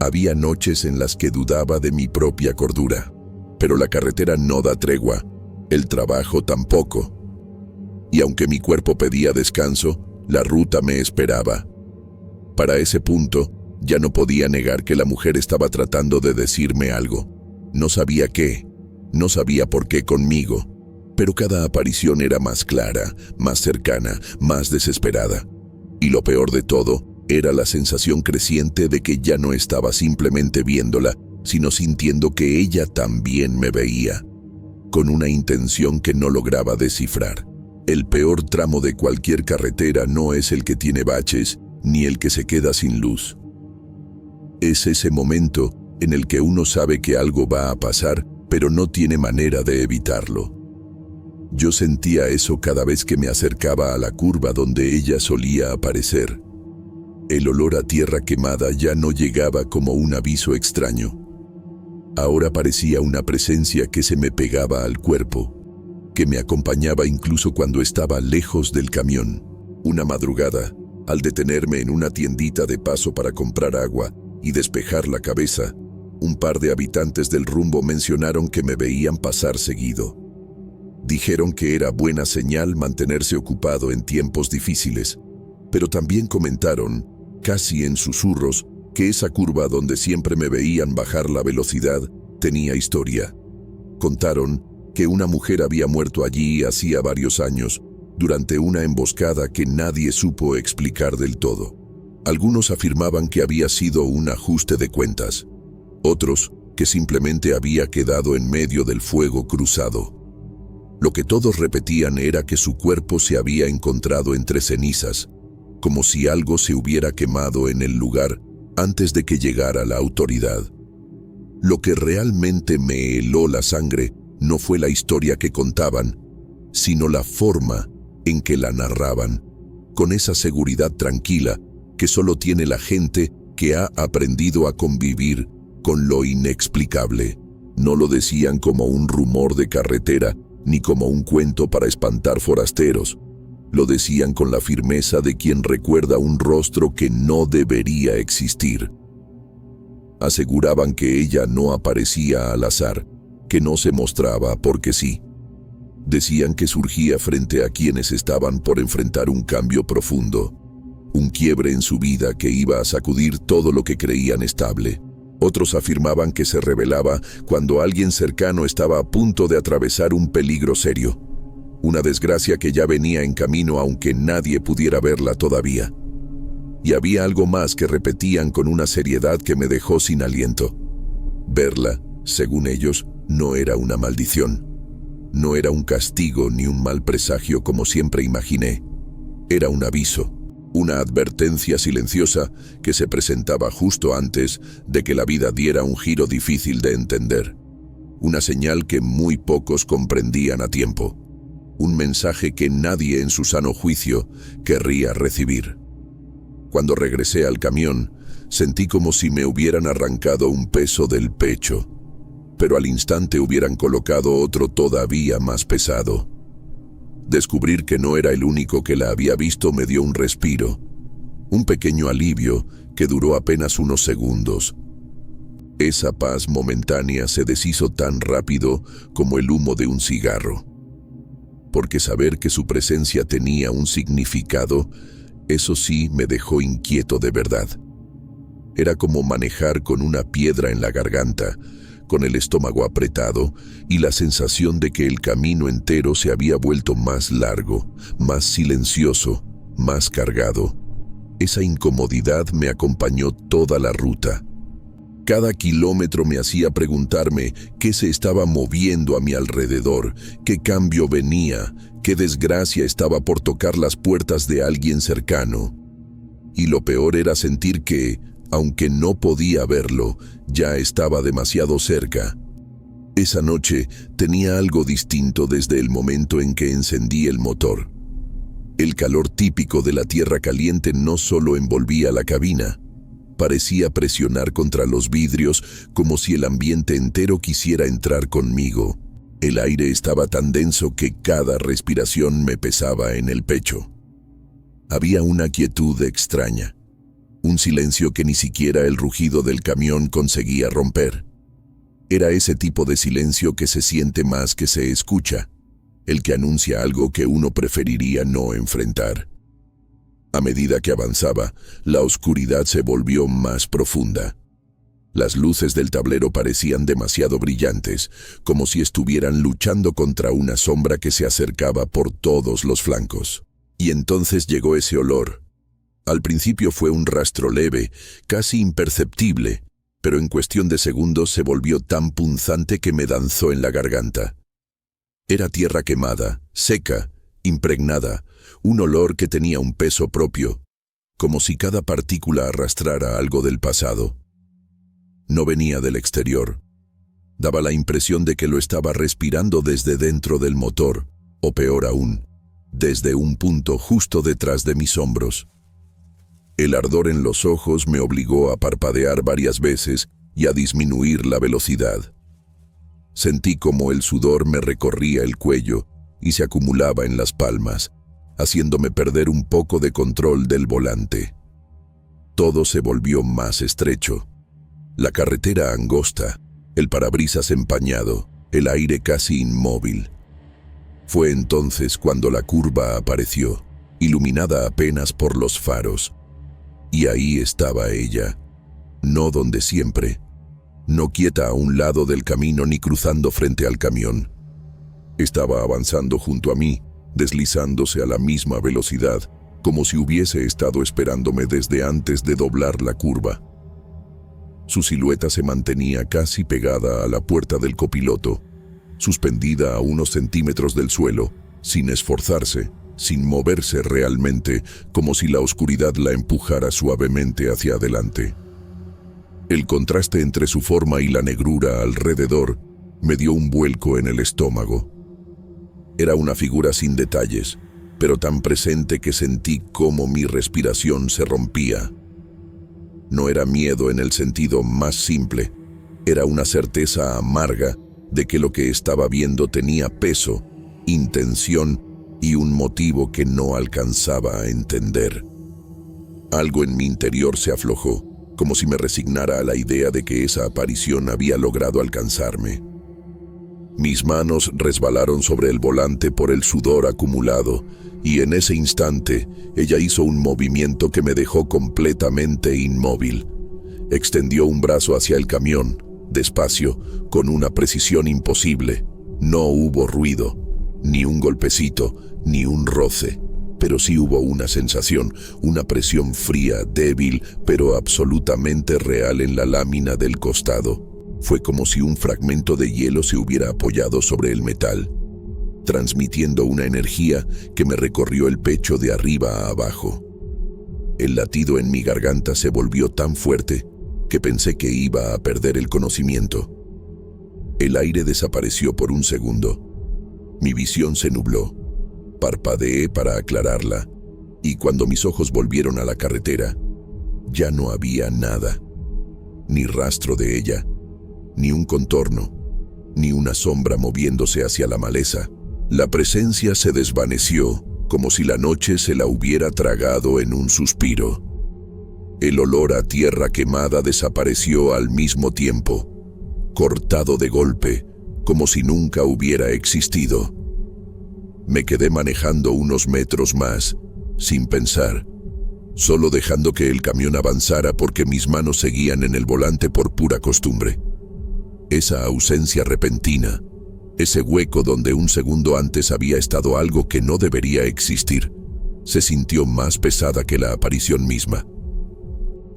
había noches en las que dudaba de mi propia cordura. Pero la carretera no da tregua, el trabajo tampoco. Y aunque mi cuerpo pedía descanso, la ruta me esperaba. Para ese punto, ya no podía negar que la mujer estaba tratando de decirme algo. No sabía qué, no sabía por qué conmigo, pero cada aparición era más clara, más cercana, más desesperada. Y lo peor de todo, era la sensación creciente de que ya no estaba simplemente viéndola, sino sintiendo que ella también me veía, con una intención que no lograba descifrar. El peor tramo de cualquier carretera no es el que tiene baches, ni el que se queda sin luz. Es ese momento en el que uno sabe que algo va a pasar, pero no tiene manera de evitarlo. Yo sentía eso cada vez que me acercaba a la curva donde ella solía aparecer. El olor a tierra quemada ya no llegaba como un aviso extraño. Ahora parecía una presencia que se me pegaba al cuerpo, que me acompañaba incluso cuando estaba lejos del camión. Una madrugada, al detenerme en una tiendita de paso para comprar agua y despejar la cabeza, un par de habitantes del rumbo mencionaron que me veían pasar seguido. Dijeron que era buena señal mantenerse ocupado en tiempos difíciles, pero también comentaron, casi en susurros, que esa curva donde siempre me veían bajar la velocidad tenía historia. Contaron que una mujer había muerto allí hacía varios años, durante una emboscada que nadie supo explicar del todo. Algunos afirmaban que había sido un ajuste de cuentas, otros que simplemente había quedado en medio del fuego cruzado. Lo que todos repetían era que su cuerpo se había encontrado entre cenizas, como si algo se hubiera quemado en el lugar antes de que llegara la autoridad. Lo que realmente me heló la sangre no fue la historia que contaban, sino la forma en que la narraban, con esa seguridad tranquila que solo tiene la gente que ha aprendido a convivir con lo inexplicable. No lo decían como un rumor de carretera, ni como un cuento para espantar forasteros. Lo decían con la firmeza de quien recuerda un rostro que no debería existir. Aseguraban que ella no aparecía al azar, que no se mostraba porque sí. Decían que surgía frente a quienes estaban por enfrentar un cambio profundo, un quiebre en su vida que iba a sacudir todo lo que creían estable. Otros afirmaban que se revelaba cuando alguien cercano estaba a punto de atravesar un peligro serio, una desgracia que ya venía en camino aunque nadie pudiera verla todavía. Y había algo más que repetían con una seriedad que me dejó sin aliento. Verla, según ellos, no era una maldición. No era un castigo ni un mal presagio como siempre imaginé. Era un aviso, una advertencia silenciosa que se presentaba justo antes de que la vida diera un giro difícil de entender. Una señal que muy pocos comprendían a tiempo. Un mensaje que nadie en su sano juicio querría recibir. Cuando regresé al camión, sentí como si me hubieran arrancado un peso del pecho, pero al instante hubieran colocado otro todavía más pesado. Descubrir que no era el único que la había visto me dio un respiro, un pequeño alivio que duró apenas unos segundos. Esa paz momentánea se deshizo tan rápido como el humo de un cigarro. Porque saber que su presencia tenía un significado, eso sí me dejó inquieto de verdad. Era como manejar con una piedra en la garganta, con el estómago apretado y la sensación de que el camino entero se había vuelto más largo, más silencioso, más cargado. Esa incomodidad me acompañó toda la ruta. Cada kilómetro me hacía preguntarme qué se estaba moviendo a mi alrededor, qué cambio venía, qué desgracia estaba por tocar las puertas de alguien cercano. Y lo peor era sentir que, aunque no podía verlo, ya estaba demasiado cerca. Esa noche tenía algo distinto desde el momento en que encendí el motor. El calor típico de la tierra caliente no solo envolvía la cabina, parecía presionar contra los vidrios como si el ambiente entero quisiera entrar conmigo. El aire estaba tan denso que cada respiración me pesaba en el pecho. Había una quietud extraña, un silencio que ni siquiera el rugido del camión conseguía romper. Era ese tipo de silencio que se siente más que se escucha, el que anuncia algo que uno preferiría no enfrentar. A medida que avanzaba, la oscuridad se volvió más profunda. Las luces del tablero parecían demasiado brillantes, como si estuvieran luchando contra una sombra que se acercaba por todos los flancos. Y entonces llegó ese olor. Al principio fue un rastro leve, casi imperceptible, pero en cuestión de segundos se volvió tan punzante que me danzó en la garganta. Era tierra quemada, seca, impregnada, un olor que tenía un peso propio, como si cada partícula arrastrara algo del pasado. No venía del exterior, Daba la impresión de que lo estaba respirando desde dentro del motor, o peor aún, desde un punto justo detrás de mis hombros. El ardor en los ojos me obligó a parpadear varias veces y a disminuir la velocidad. Sentí como el sudor me recorría el cuello y se acumulaba en las palmas, haciéndome perder un poco de control del volante. Todo se volvió más estrecho. La carretera angosta, el parabrisas empañado, el aire casi inmóvil. Fue entonces cuando la curva apareció, iluminada apenas por los faros. Y ahí estaba ella, no donde siempre, no quieta a un lado del camino ni cruzando frente al camión. Estaba avanzando junto a mí, deslizándose a la misma velocidad, como si hubiese estado esperándome desde antes de doblar la curva. Su silueta se mantenía casi pegada a la puerta del copiloto, suspendida a unos centímetros del suelo, sin esforzarse, sin moverse realmente, como si la oscuridad la empujara suavemente hacia adelante. El contraste entre su forma y la negrura alrededor me dio un vuelco en el estómago. Era una figura sin detalles, pero tan presente que sentí cómo mi respiración se rompía. No era miedo en el sentido más simple, era una certeza amarga de que lo que estaba viendo tenía peso, intención y un motivo que no alcanzaba a entender. Algo en mi interior se aflojó, como si me resignara a la idea de que esa aparición había logrado alcanzarme. Mis manos resbalaron sobre el volante por el sudor acumulado, y en ese instante ella hizo un movimiento que me dejó completamente inmóvil. Extendió un brazo hacia el camión, despacio, con una precisión imposible. No hubo ruido, ni un golpecito, ni un roce, pero sí hubo una sensación, una presión fría, débil, pero absolutamente real en la lámina del costado. Fue como si un fragmento de hielo se hubiera apoyado sobre el metal, transmitiendo una energía que me recorrió el pecho de arriba a abajo. El latido en mi garganta se volvió tan fuerte que pensé que iba a perder el conocimiento. El aire desapareció por un segundo. Mi visión se nubló. Parpadeé para aclararla, y cuando mis ojos volvieron a la carretera, ya no había nada. Ni rastro de ella, ni un contorno, ni una sombra moviéndose hacia la maleza. La presencia se desvaneció, como si la noche se la hubiera tragado en un suspiro. El olor a tierra quemada desapareció al mismo tiempo, cortado de golpe, como si nunca hubiera existido. Me quedé manejando unos metros más, sin pensar, solo dejando que el camión avanzara porque mis manos seguían en el volante por pura costumbre. Esa ausencia repentina, ese hueco donde un segundo antes había estado algo que no debería existir, se sintió más pesada que la aparición misma.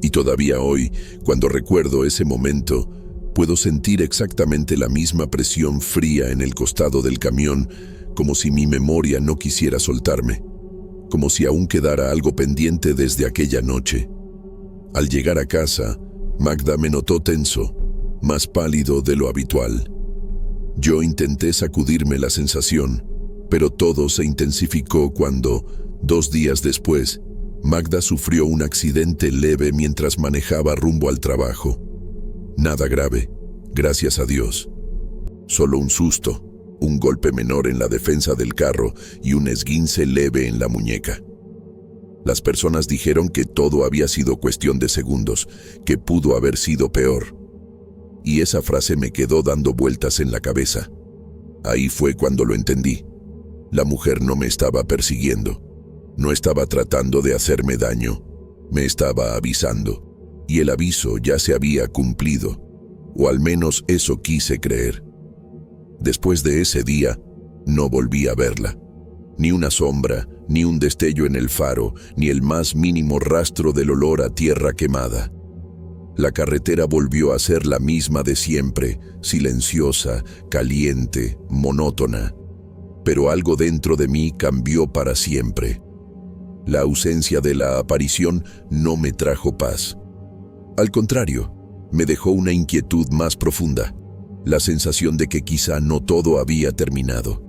Y todavía hoy, cuando recuerdo ese momento, puedo sentir exactamente la misma presión fría en el costado del camión, como si mi memoria no quisiera soltarme, como si aún quedara algo pendiente desde aquella noche. Al llegar a casa, Magda me notó tenso, más pálido de lo habitual. Yo intenté sacudirme la sensación, pero todo se intensificó cuando, 2 días después, Magda sufrió un accidente leve mientras manejaba rumbo al trabajo. Nada grave, gracias a Dios. Solo un susto, un golpe menor en la defensa del carro y un esguince leve en la muñeca. Las personas dijeron que todo había sido cuestión de segundos, que pudo haber sido peor. Y esa frase me quedó dando vueltas en la cabeza. Ahí fue cuando lo entendí. La mujer no me estaba persiguiendo. No estaba tratando de hacerme daño. Me estaba avisando. Y el aviso ya se había cumplido. O al menos eso quise creer. Después de ese día, no volví a verla. Ni una sombra, ni un destello en el faro, ni el más mínimo rastro del olor a tierra quemada. La carretera volvió a ser la misma de siempre, silenciosa, caliente, monótona. Pero algo dentro de mí cambió para siempre. La ausencia de la aparición no me trajo paz. Al contrario, me dejó una inquietud más profunda. la sensación de que quizá no todo había terminado.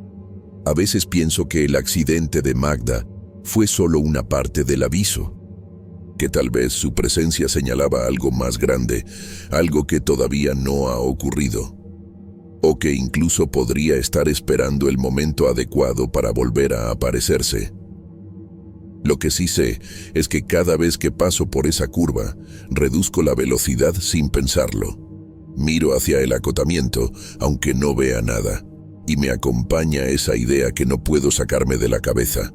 A veces pienso que el accidente de Magda fue solo una parte del aviso, que tal vez su presencia señalaba algo más grande, algo que todavía no ha ocurrido, o que incluso podría estar esperando el momento adecuado para volver a aparecerse. Lo que sí sé es que cada vez que paso por esa curva, reduzco la velocidad sin pensarlo. Miro hacia el acotamiento, aunque no vea nada, y me acompaña esa idea que no puedo sacarme de la cabeza.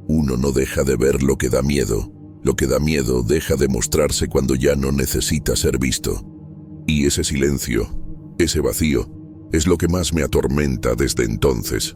Uno no deja de ver lo que da miedo. Lo que da miedo deja de mostrarse cuando ya no necesita ser visto. Y ese silencio, ese vacío, es lo que más me atormenta desde entonces.